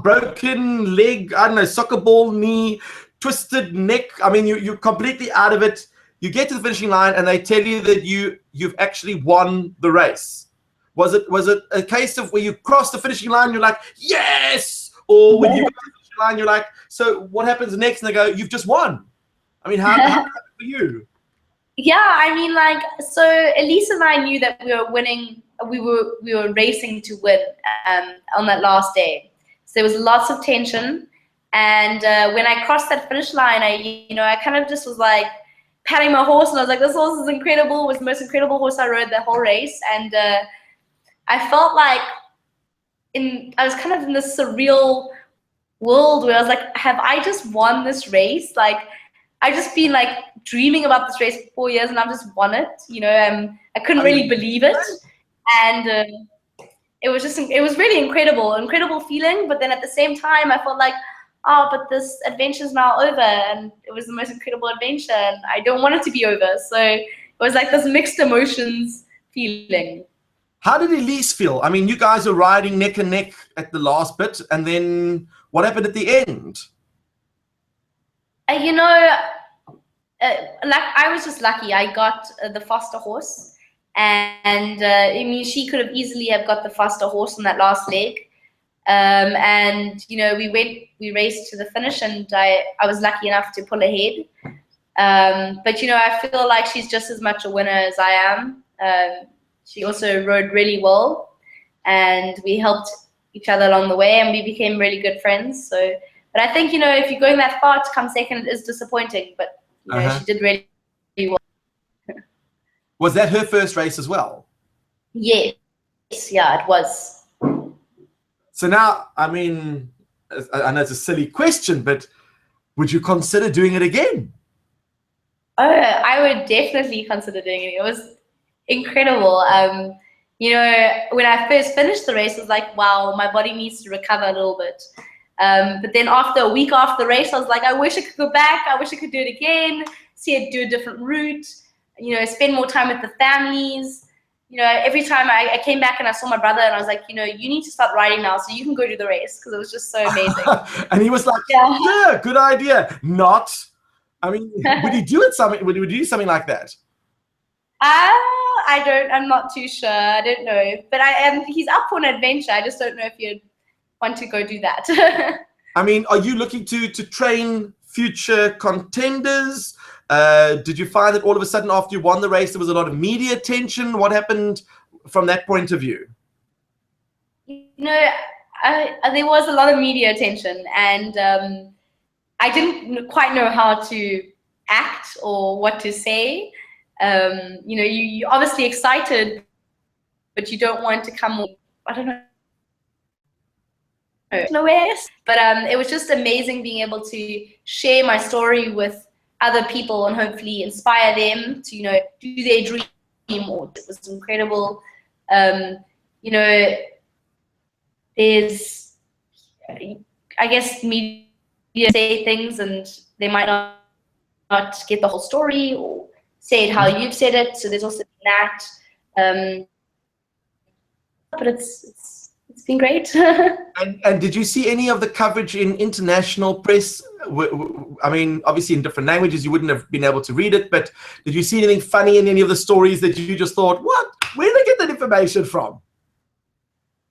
broken leg, I don't know, soccer ball knee, twisted neck. I mean, you're completely out of it. You get to the finishing line, and they tell you that you've actually won the race. Was it a case of where you cross the finishing line, you're like, yes? Or when you go to the finishing line, you're like, so what happens next? And they go, you've just won. I mean, how did that for you? Yeah, I mean, like, so Elise and I knew that we were winning. We were racing to win on that last day. So there was lots of tension, and when I crossed that finish line, I kind of just was like patting my horse, and I was like, this horse is incredible. It was the most incredible horse I rode the whole race, and I felt like I was kind of in this surreal world where I was like, have I just won this race? Like, I've just been like dreaming about this race for 4 years, and I've just won it. You know, I couldn't really believe it, and it was really incredible feeling. But then at the same time, I felt like, oh, but this adventure's now over, and it was the most incredible adventure, and I don't want it to be over. So it was like this mixed emotions feeling. How did Elise feel? I mean, you guys are riding neck and neck at the last bit, and then what happened at the end? You know, like, I was just lucky. I got the faster horse, and I mean, she could have easily have got the faster horse on that last leg. And you know, we raced to the finish, and I was lucky enough to pull ahead. But you know, I feel like she's just as much a winner as I am. She also rode really well, and we helped each other along the way, and we became really good friends. So, but I think, you know, if you're going that far to come second, it is disappointing. But you know, she did really well. Was that her first race as well? Yes, yeah, it was. So now, I mean, I know it's a silly question, but would you consider doing it again? Oh, I would definitely consider doing it. It was incredible. You know, when I first finished the race, I was like, wow, my body needs to recover a little bit. But then after a week after the race, I was like, I wish I could go back. I wish I could do it again, see it, do a different route, you know, spend more time with the families. You know, every time I came back and I saw my brother and I was like, you know, you need to start riding now so you can go do the race, because it was just so amazing. And he was like, yeah, good idea. Not, I mean, would he do it something? Would he do something like that? I'm not too sure. I don't know. But he's up for an adventure. I just don't know if you'd want to go do that. I mean, are you looking to train future contenders? Did you find that all of a sudden after you won the race, there was a lot of media attention? What happened from that point of view? You know, there was a lot of media attention, and I didn't quite know how to act or what to say. You know, you're obviously excited, but you don't want to come, I don't know, nowhere. But it was just amazing being able to share my story with other people and hopefully inspire them to, you know, do their dream. Or it was incredible. You know, there's, I guess, media say things and they might not get the whole story or say it how you've said it. So there's also that. But it's been great. And did you see any of the coverage in international press? I mean, obviously in different languages, you wouldn't have been able to read it, but did you see anything funny in any of the stories that you just thought, what? Where did they get that information from?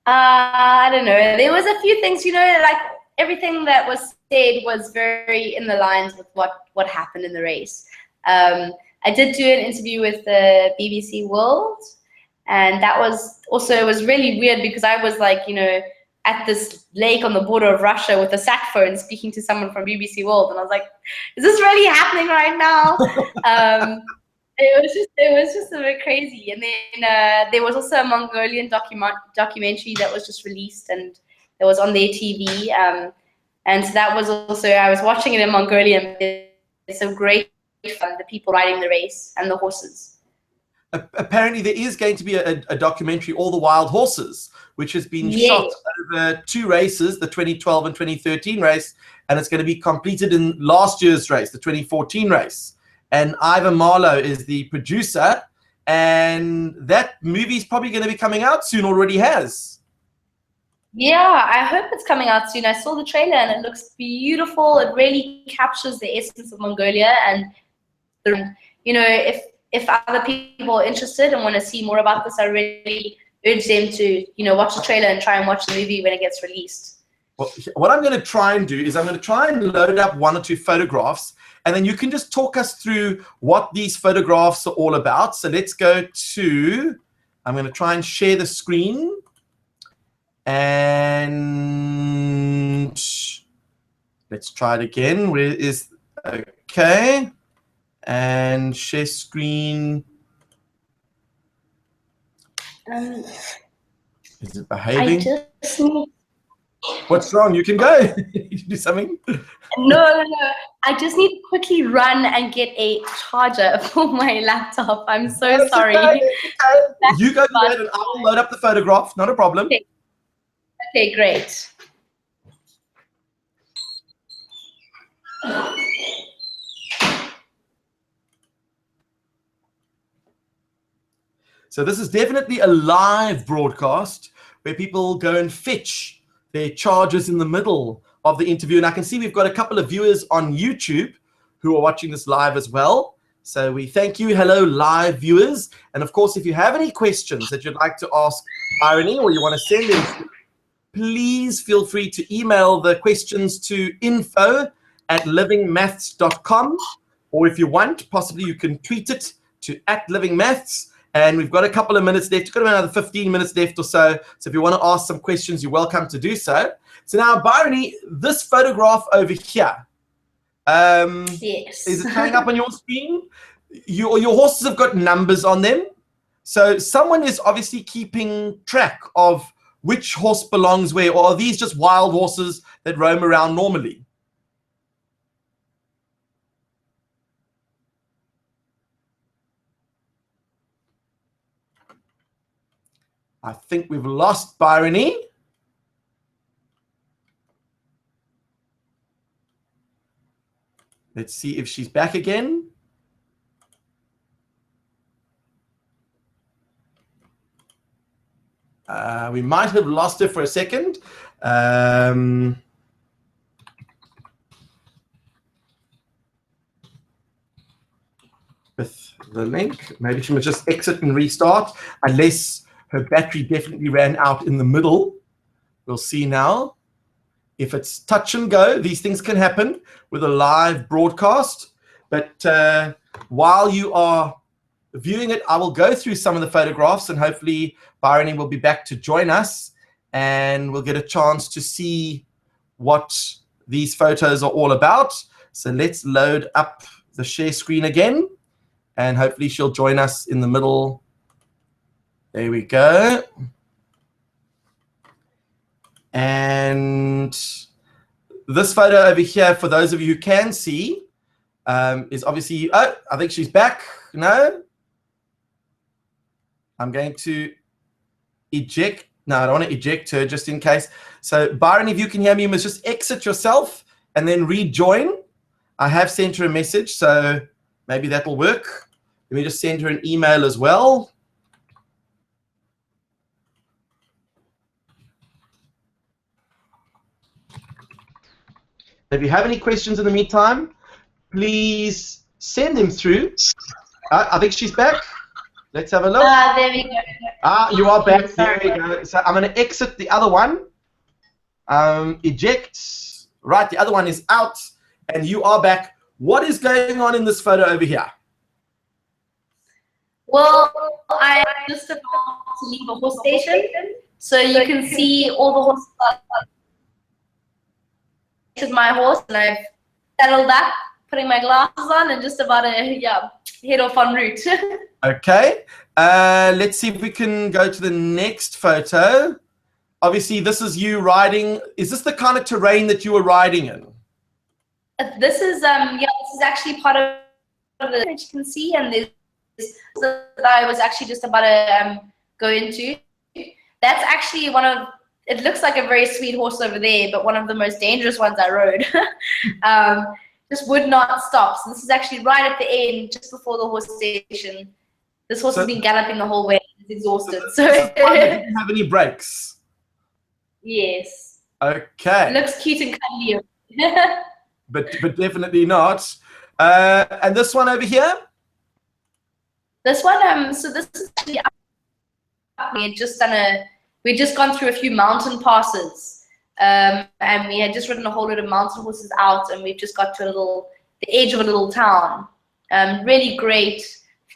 I don't know. There was a few things, you know, like everything that was said was very in the lines with what happened in the race. I did do an interview with the BBC World, and that was also, it was really weird because I was like, you know, at this lake on the border of Russia with a sat phone speaking to someone from BBC World, and I was like, is this really happening right now? It was just a bit crazy. And then there was also a Mongolian documentary that was just released, and it was on their TV. And so that was also, I was watching it in Mongolian. It's so great fun, the people riding the race and the horses. Apparently there is going to be a documentary, All the Wild Horses, which has been shot over 2 races, the 2012 and 2013 race, and it's going to be completed in last year's race, the 2014 race. And Ivan Marlowe is the producer, and that movie is probably going to be coming out soon, already has. Yeah, I hope it's coming out soon. I saw the trailer and it looks beautiful. It really captures the essence of Mongolia, and you know, if other people are interested and want to see more about this, I really urge them to, you know, watch the trailer and try and watch the movie when it gets released. Well, what I'm going to try and do is I'm going to try and load up 1 or 2 photographs, and then you can just talk us through what these photographs are all about. So let's go to, I'm going to try and share the screen. And let's try it again. Where is, okay. And share screen. Is it behaving? What's wrong? You can go. You can do something. No. I just need to quickly run and get a charger for my laptop. I'm so sorry. Okay. You go do it and I'll load up the photograph. Not a problem. Okay, great. So this is definitely a live broadcast where people go and fetch their charges in the middle of the interview. And I can see we've got a couple of viewers on YouTube who are watching this live as well. So we thank you. Hello, live viewers. And of course, if you have any questions that you'd like to ask Byeronie or you want to send them, please feel free to email the questions to info@livingmaths.com. Or if you want, possibly you can tweet it to @livingmaths. And we've got a couple of minutes left. We've got another 15 minutes left or so. So if you want to ask some questions, you're welcome to do so. So now, Byeronie, this photograph over here, yes. Is it showing up on your screen? Your horses have got numbers on them. So someone is obviously keeping track of which horse belongs where, or are these just wild horses that roam around normally? I think we've lost Byeronie. Let's see if she's back again. We might have lost her for a second. With the link, maybe she must just exit and restart, unless her battery definitely ran out in the middle. We'll see now. If it's touch and go, these things can happen with a live broadcast. But while you are viewing it, I will go through some of the photographs, and hopefully Byeronie will be back to join us, and we'll get a chance to see what these photos are all about. So let's load up the share screen again, and hopefully she'll join us in the middle. There we go. And this photo over here, for those of you who can see, is obviously, oh, I think she's back. No? I'm going to eject. No, I don't want to eject her just in case. So Byeronie, if you can hear me, you must just exit yourself and then rejoin. I have sent her a message, so maybe that will work. Let me just send her an email as well. If you have any questions in the meantime, please send them through. I think she's back. Let's have a look. There we go. You are back. There we go. So I'm going to exit the other one. Eject. Right, the other one is out, and you are back. What is going on in this photo over here? Well, I'm just about to leave a horse station, so you can see all the horses. This is my horse, and I've settled up, putting my glasses on, and just about to head off en route. Okay. Let's see if we can go to the next photo. Obviously, this is you riding. Is this the kind of terrain that you were riding in? This is this is actually part of the, as you can see, and there's that I was actually just about to go into. That's actually one of, it looks like a very sweet horse over there, but one of the most dangerous ones I rode. Just would not stop. So this is actually right at the end, just before the horse station. This horse has been galloping the whole way. It's exhausted. So it didn't have any brakes. Yes. Okay. It looks cute and cuddly. but definitely not. And this one over here? This one, so this is actually, we'd just gone through a few mountain passes, and we had just ridden a whole lot of mountain horses out, and we've just got to the edge of a little town. Really great,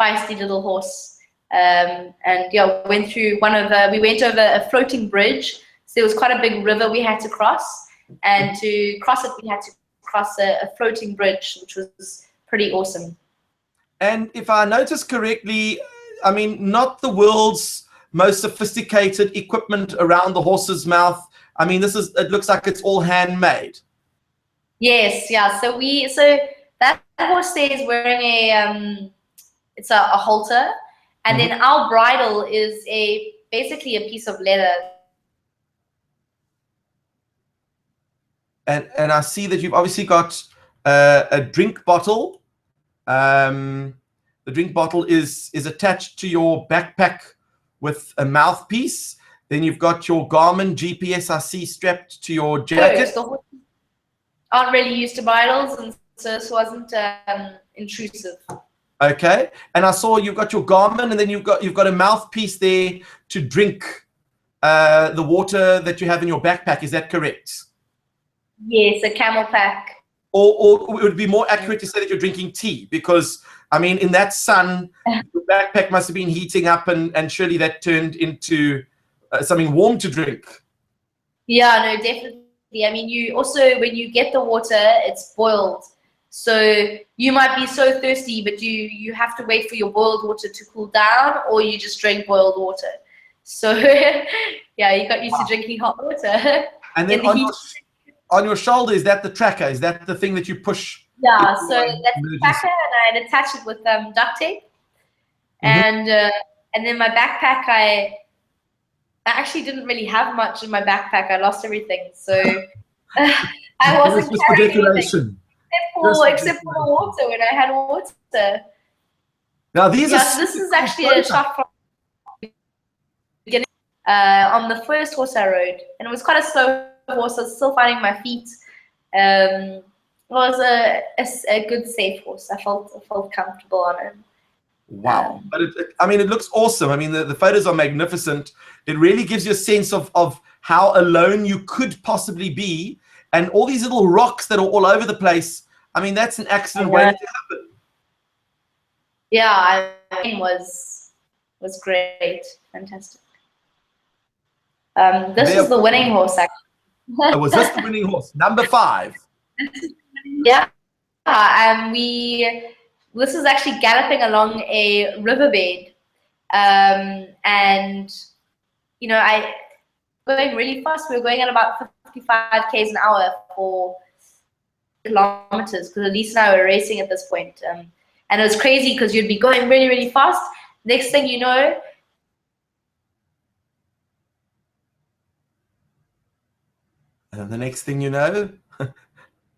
feisty little horse. And yeah, went through we went over a floating bridge. So there was quite a big river we had to cross, and to cross it, we had to cross a floating bridge, which was pretty awesome. And if I notice correctly, I mean, not the world's most sophisticated equipment around the horse's mouth. I mean, it looks like it's all handmade. Yes, yeah. So that horse there is wearing it's a halter, and then our bridle is basically a piece of leather. And I see that you've obviously got a drink bottle. The drink bottle is attached to your backpack with a mouthpiece. Then you've got your Garmin GPS, I see, strapped to your jacket. The horses aren't really used to bridles, and so this wasn't intrusive. Okay. And I saw you've got your Garmin, and then you've got a mouthpiece there to drink the water that you have in your backpack. Is that correct? Yes, a camel pack. Or it would be more accurate to say that you're drinking tea, because, I mean, in that sun, your backpack must have been heating up, and surely that turned into something warm to drink. Yeah, no, definitely. I mean, you also, when you get the water, it's boiled. So you might be so thirsty, but you have to wait for your boiled water to cool down, or you just drink boiled water. So yeah, you got used to drinking hot water. And then on your shoulder, is that the tracker? Is that the thing that you push? Yeah, so that's the tracker, and I'd attach it with duct tape. And then my backpack, I actually didn't really have much in my backpack. I lost everything, so I wasn't carrying anything except for the water when I had water. Now these so this is actually a shot from the beginning on the first horse I rode, and it was quite a slow horse. I was still finding my feet. It was a good, safe horse. I felt comfortable on him. Wow. But I mean, it looks awesome. I mean, the photos are magnificent. It really gives you a sense of how alone you could possibly be. And all these little rocks that are all over the place. I mean, that's an accident waiting to happen. Yeah, it was great. Fantastic. This is the winning horse, actually. Was this the winning horse? Number 5. Yeah. This is actually galloping along a riverbed, and going really fast. We were going at about 55 k's an hour for kilometers, because Elise and I were racing at this point, and it was crazy because you'd be going really, really fast. Next thing you know, and the next thing you know,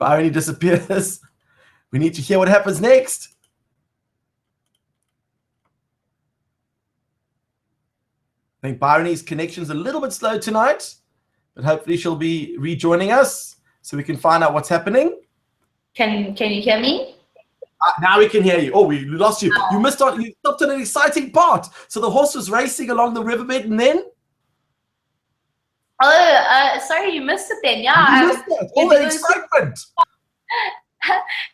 Byeronie disappears. We need to hear what happens next. I think Byeronie's connection's a little bit slow tonight, but hopefully she'll be rejoining us so we can find out what's happening. Can you hear me? Now we can hear you. Oh, we lost you. You stopped at an exciting part. So the horse was racing along the riverbed, and then? Oh, sorry, you missed it then. Yeah. You missed it. All the excitement.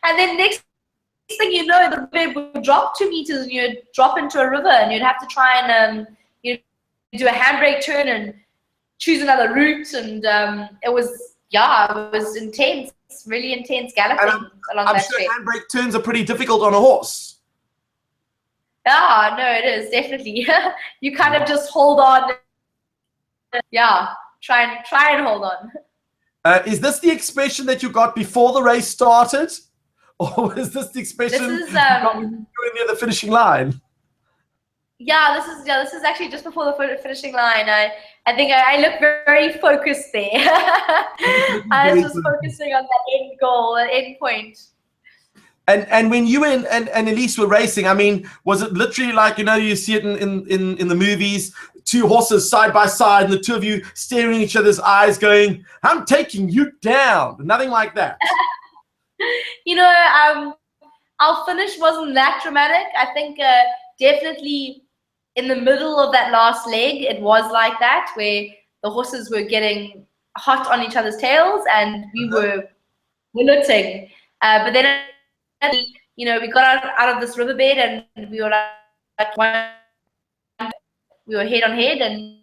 And then next thing you know, the riverbed would drop 2 meters, and you'd drop into a river, and you'd have to try and do a handbrake turn and choose another route, and it was intense, really intense galloping along that straight. I'm sure handbrake turns are pretty difficult on a horse. Yeah, no, it is definitely. You kind of just hold on. Yeah, try and hold on. Is this the expression that you got before the race started, or is this the expression you got when you were near the finishing line? Yeah, this is actually just before the finishing line. I think I look very focused there. I was just focusing on that end goal, that end point. And when you and Elise were racing, I mean, was it literally like, you see it in the movies, 2 horses side by side, and the 2 of you staring in each other's eyes going, "I'm taking you down"? Nothing like that. Our finish wasn't that dramatic. I think definitely in the middle of that last leg, it was like that, where the horses were getting hot on each other's tails, and we were wilting. But then, we got out of this riverbed, and we were head on head, and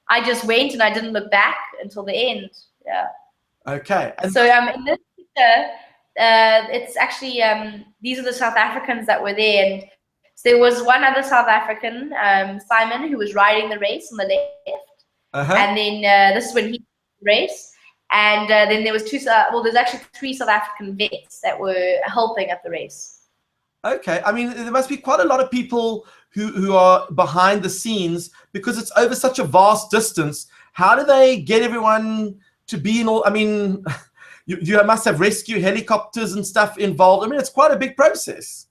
I just went, and I didn't look back until the end. Yeah. Okay. So in this picture, it's actually these are the South Africans that were there, and so there was one other South African, Simon, who was riding the race on the left, and then this is when he raced. And then there was there's actually 3 South African vets that were helping at the race. Okay. I mean, there must be quite a lot of people who are behind the scenes, because it's over such a vast distance. How do they get everyone to be in all? I mean, you must have rescue helicopters and stuff involved. I mean, it's quite a big process.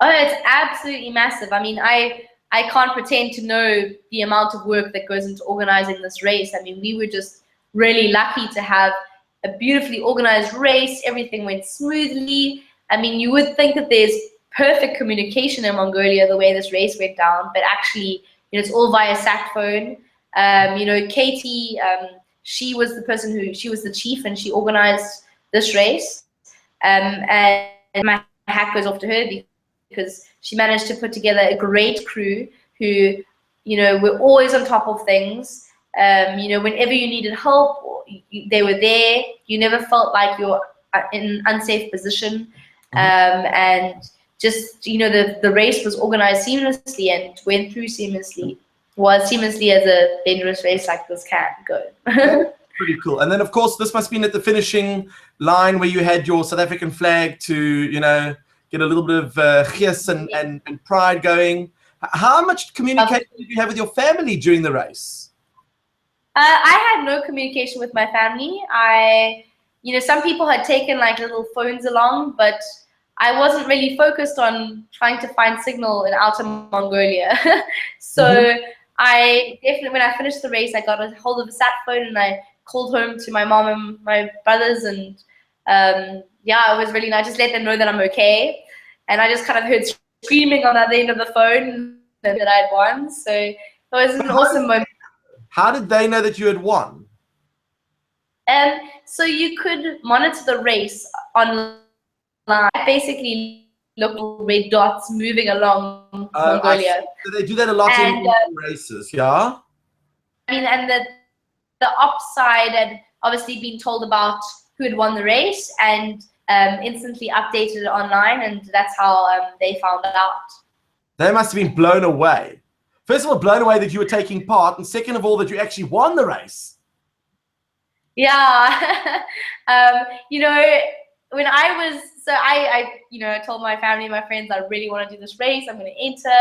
Oh, it's absolutely massive. I mean, I can't pretend to know the amount of work that goes into organizing this race. I mean, we were just really lucky to have a beautifully organized race. Everything went smoothly. I mean, you would think that there's perfect communication in Mongolia the way this race went down, but actually, it's all via sat phone. Katie, she was the person she was the chief, and she organized this race. And my hat goes off to her, because she managed to put together a great crew who, were always on top of things. Whenever you needed help, they were there. You never felt like you're in unsafe position, and just, you know, the race was organized seamlessly and went through seamlessly, as a dangerous race like this can go. Pretty cool. And then, of course, this must have been at the finishing line where you had your South African flag to, you know, get a little bit of gees and pride going. How much communication did you have with your family during the race? I had no communication with my family. You know, some people had taken like little phones along, but I wasn't really focused on trying to find signal in outer Mongolia. So I definitely, when I finished the race, I got a hold of a sat phone and I called home to my mom and my brothers, and yeah, it was really nice. Just let them know that I'm okay. And I just kind of heard screaming on the other end of the phone that I'd won. So it was an awesome moment. How did they know that you had won? So you could monitor the race online. Basically, look red dots moving along Mongolia. So they do that a lot in races, yeah? I mean, and the ops side had obviously been told about who had won the race and instantly updated it online, and that's how they found out. They must have been blown away. First of all, blown away that you were taking part, and second of all, that you actually won the race. Yeah. You know, when I you know, told my family and my friends I really want to do this race, I'm going to enter.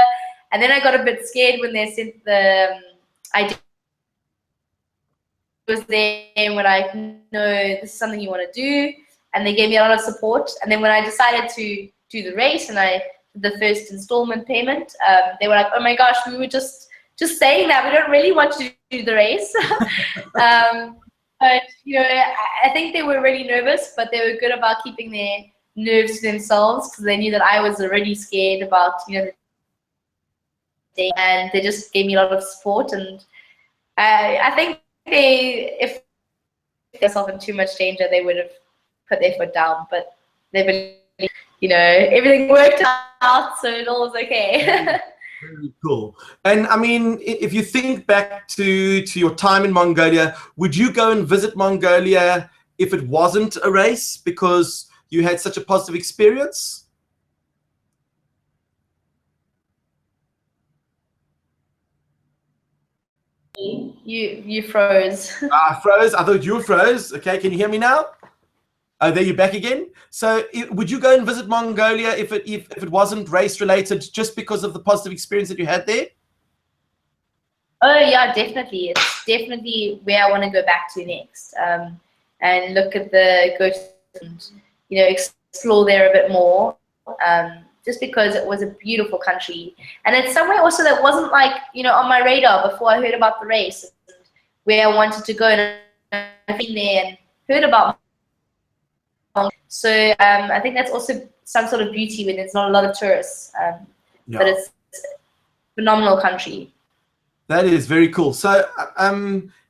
And then I got a bit scared when they sent the idea was there, and when I know this is something you want to do, and they gave me a lot of support. And then when I decided to do the race and I did the first installment payment, they were like, oh my gosh, we were just saying that we don't really want you to do the race. But you know, I think they were really nervous, but they were good about keeping their nerves to themselves because they knew that I was already scared about, you know, and they just gave me a lot of support. And I think if themselves in too much danger, they would have put their foot down. But they believe, you know, everything worked out, so it all was okay. Very cool. And I mean, if you think back to your time in Mongolia, would you go and visit Mongolia if it wasn't a race because you had such a positive experience? You froze. I froze. I thought you froze. Okay, can you hear me now? Oh, there you're back again. So would you go and visit Mongolia if it wasn't race related just because of the positive experience that you had there? Oh yeah, definitely. It's definitely where I want to go back to next. And look at and, you know, explore there a bit more. Just because it was a beautiful country. And it's somewhere also that wasn't like, you know, on my radar before I heard about the race, and where I wanted to go, and I've been there and heard about. So I think that's also some sort of beauty when there's not a lot of tourists, but it's a phenomenal country. That is very cool. So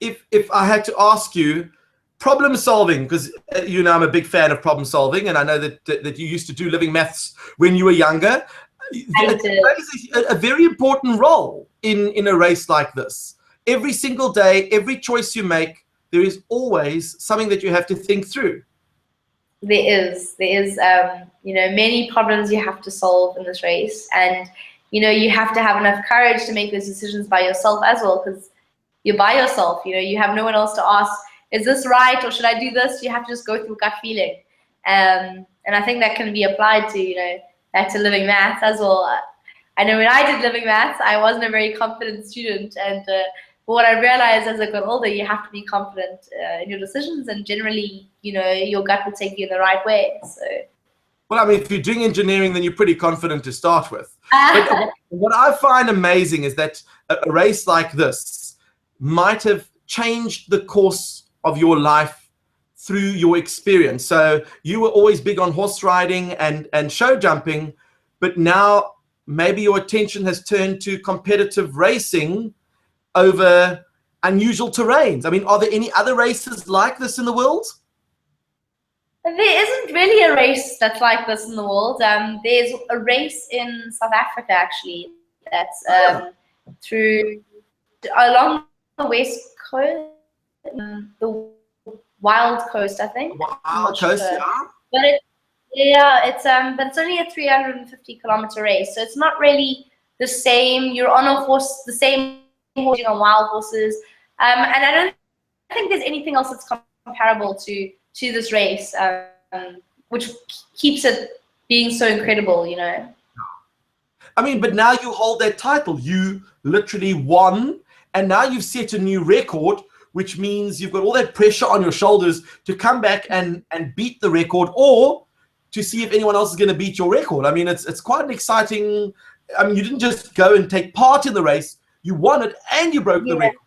if I had to ask you, problem solving, because you know I'm a big fan of problem solving, and I know that you used to do living maths when you were younger. It plays a very important role in a race like this. Every single day, every choice you make, there is always something that you have to think through. There is, you know, many problems you have to solve in this race, and you know, you have to have enough courage to make those decisions by yourself as well, because you're by yourself. You know, you have no one else to ask, is this right or should I do this? You have to just go through gut feeling, and I think that can be applied to, you know, back to living maths as well. I know when I did living maths, I wasn't a very confident student, and what I realized as I got older, you have to be confident in your decisions, and generally, you know, your gut will take you in the right way. So, well, I mean, if you're doing engineering, then you're pretty confident to start with. But what I find amazing is that a race like this might have changed the course of your life through your experience. So you were always big on horse riding and show jumping, but now maybe your attention has turned to competitive racing over unusual terrains. I mean, are there any other races like this in the world? There isn't really a race that's like this in the world. There's a race in South Africa, actually, that's along the west coast. The Wild Coast, I think. I'm Wild not Coast, sure. yeah. But but it's only a 350-kilometer race, so it's not really the same. You're on a horse, the same horse on wild horses, and I don't think there's anything else that's comparable to this race, which keeps it being so incredible, you know. I mean, but now you hold that title. You literally won, and now you've set a new record, which means you've got all that pressure on your shoulders to come back and beat the record, or to see if anyone else is going to beat your record. I mean, it's quite an exciting. I mean, you didn't just go and take part in the race; you won it and you broke the record.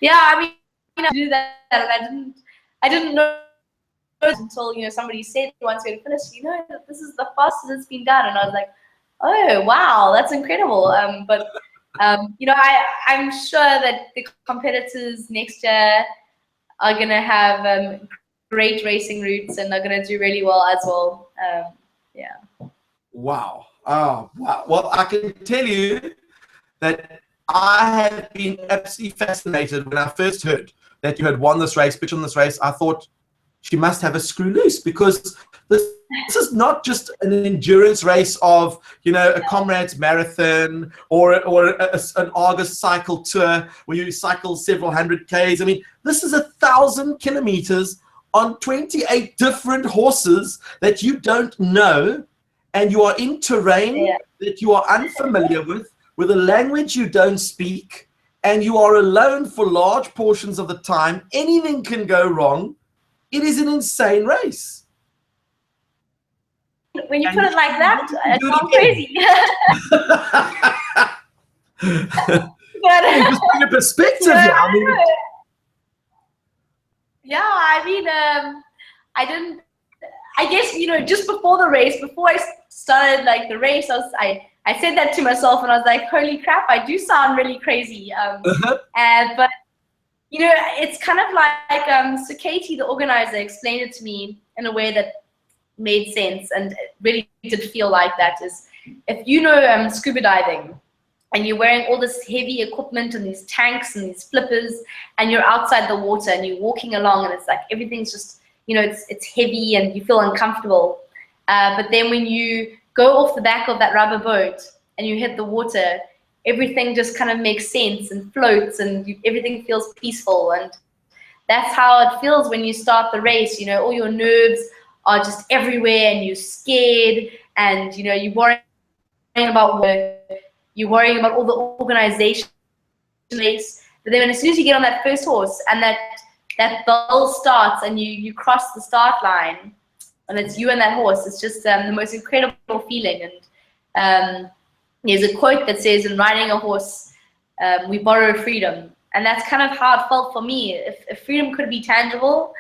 Yeah, I mean, I do that, and I didn't know until, you know, somebody said once we had finished, you know, this is the fastest it's been done, and I was like, oh wow, that's incredible. You know, I'm sure that the competitors next year are gonna have great racing routes and are gonna do really well as well. Yeah. Wow. Oh, wow. Well, I can tell you that I have been absolutely fascinated when I first heard that you had won this race, pitched on this race. I thought she must have a screw loose, because this is not just an endurance race of, you know, a comrades marathon or an Argus cycle tour where you cycle several hundred Ks. I mean, this is 1,000 kilometers on 28 different horses that you don't know, and you are in terrain that you are unfamiliar with a language you don't speak, and you are alone for large portions of the time. Anything can go wrong. It is an insane race. When you put it like that, it's not crazy. But just put a perspective here. I mean, yeah, I mean, I guess, you know, just before the race, before I started like the race, I said that to myself, and I was like, holy crap, I do sound really crazy. But you know, it's kind of like so Katie, the organizer, explained it to me in a way that made sense, and it really did feel like that. Is if you know scuba diving, and you're wearing all this heavy equipment and these tanks and these flippers, and you're outside the water and you're walking along, and it's like everything's just, you know, it's heavy and you feel uncomfortable. But then when you go off the back of that rubber boat and you hit the water, everything just kind of makes sense and floats, and everything feels peaceful. And that's how it feels when you start the race. You know, all your nerves are just everywhere, and you're scared, and you know, you're worrying about work, you're worrying about all the organization race. But then as soon as you get on that first horse and that bell starts and you cross the start line, and it's you and that horse, it's just the most incredible feeling. And there's a quote that says, in riding a horse, we borrow freedom. And that's kind of how it felt for me. If freedom could be tangible,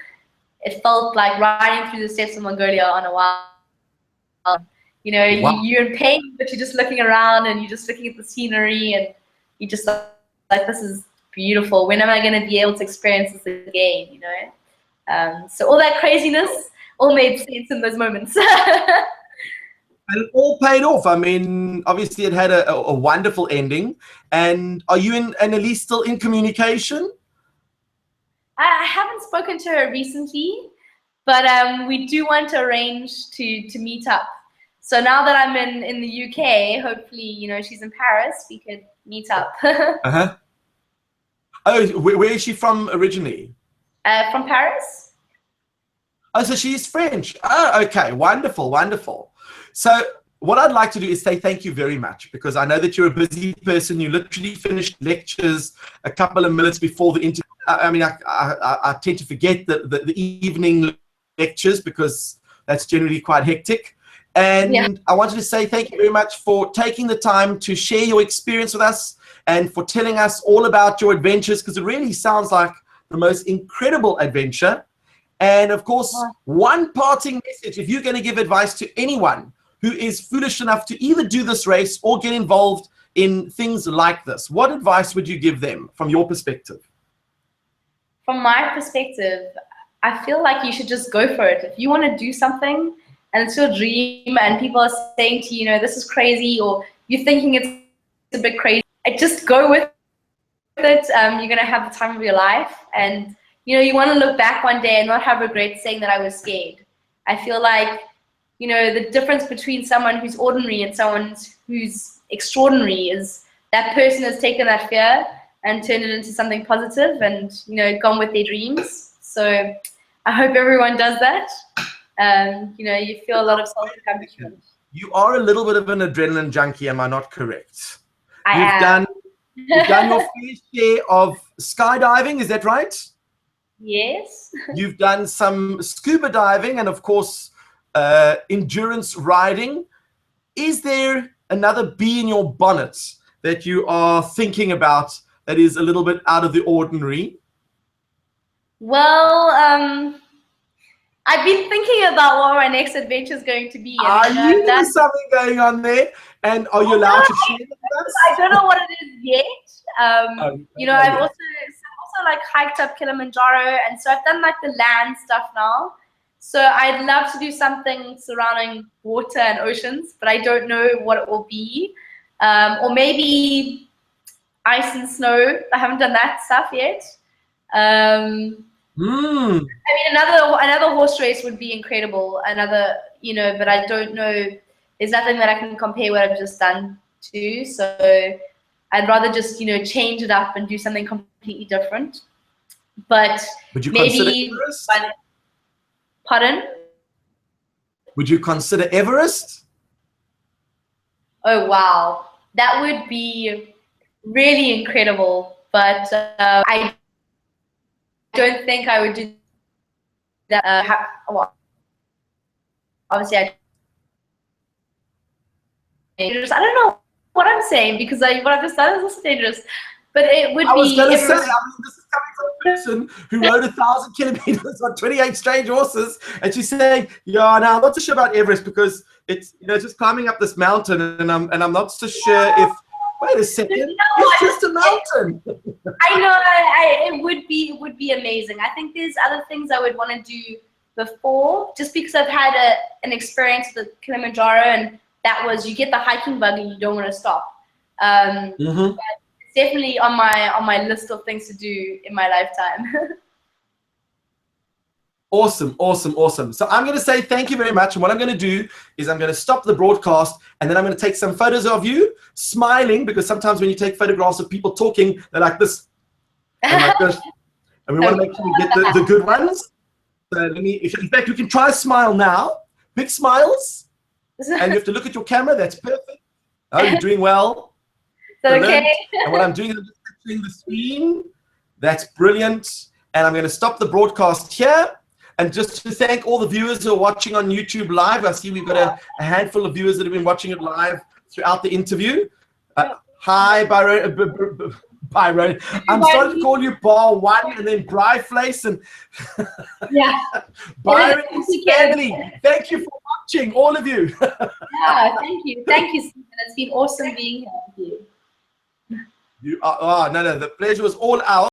it felt like riding through the steppes of Mongolia on a wild. You know, wow. You're in pain, but you're just looking around and you're just looking at the scenery, and you just like, this is beautiful. When am I going to be able to experience this again? You know, so all that craziness all made sense in those moments. And it all paid off. I mean, obviously it had a wonderful ending. And are you and Elise still in communication? I haven't spoken to her recently, but we do want to arrange to meet up. So now that I'm in the UK, hopefully, you know, she's in Paris, we could meet up. Uh-huh. Oh, where is she from originally? From Paris. Oh, so she's French. Oh, okay. Wonderful, wonderful. So what I'd like to do is say thank you very much, because I know that you're a busy person. You literally finished lectures a couple of minutes before the interview. I mean, I tend to forget the evening lectures, because that's generally quite hectic. And yeah. I wanted to say thank you very much for taking the time to share your experience with us and for telling us all about your adventures, because it really sounds like the most incredible adventure. And of course, one parting message, if you're going to give advice to anyone who is foolish enough to either do this race or get involved in things like this, what advice would you give them from your perspective? From my perspective, I feel like you should just go for it. If you want to do something and it's your dream and people are saying to you, you know, this is crazy, or you're thinking it's a bit crazy, just go with it. You're going to have the time of your life, and you know, you want to look back one day and not have regrets saying that I was scared. I feel like, you know, the difference between someone who's ordinary and someone who's extraordinary is that person has taken that fear and turned it into something positive and, you know, gone with their dreams. So I hope everyone does that. You know, you feel a lot of self-accomplishment. You are a little bit of an adrenaline junkie, am I not correct? I am. You've done your fair share of skydiving, is that right? Yes. You've done some scuba diving and, of course, endurance riding. Is there another bee in your bonnet that you are thinking about that is a little bit out of the ordinary? Well, I've been thinking about what my next adventure is going to be. And, you know, something going on there? And are you allowed to share with us? I don't know what it is yet. You know, I've also like hiked up Kilimanjaro, and so I've done like the land stuff now. So I'd love to do something surrounding water and oceans, but I don't know what it will be. Or maybe ice and snow. I haven't done that stuff yet. I mean, another horse race would be incredible. Another, you know, but I don't know. There's nothing that I can compare what I've just done to. So I'd rather just, you know, change it up and do something completely different. But would you maybe consider Everest? Pardon? Would you consider Everest? Oh wow, that would be really incredible. But I don't think I would do that. Well, obviously, I don't know what I'm saying because what I've just done is also dangerous. But it would be. I was going to say, I mean, this is coming from a person who rode 1,000 kilometers on 28 strange horses, and she's saying, "Yeah, now I'm not so sure about Everest because it's, you know, just climbing up this mountain, and I'm not so sure if." Wait a second, it's just a mountain. I know, it would be amazing. I think there's other things I would want to do before, just because I've had an experience with Kilimanjaro, and that was you get the hiking bug and you don't want to stop. But it's definitely on my list of things to do in my lifetime. Awesome, awesome, awesome. So I'm going to say thank you very much. And what I'm going to do is I'm going to stop the broadcast, and then I'm going to take some photos of you smiling, because sometimes when you take photographs of people talking, they're like this and like this. And we want to make sure we get the good ones. So let me, in fact, you can try a smile now. Big smiles. And you have to look at your camera. That's perfect. Oh, you're doing well. Okay. And what I'm doing is I'm just capturing the screen. That's brilliant. And I'm going to stop the broadcast here. And just to thank all the viewers who are watching on YouTube Live. I see we've got a handful of viewers that have been watching it live throughout the interview. Hi, Byeronie. I'm starting to call you Bar One and then Bryflace and yeah. Byeronie Stanley. Thank you for watching, all of you. Yeah, thank you. Thank you, Stephen. It's been awesome being here with you. No, the pleasure was all ours.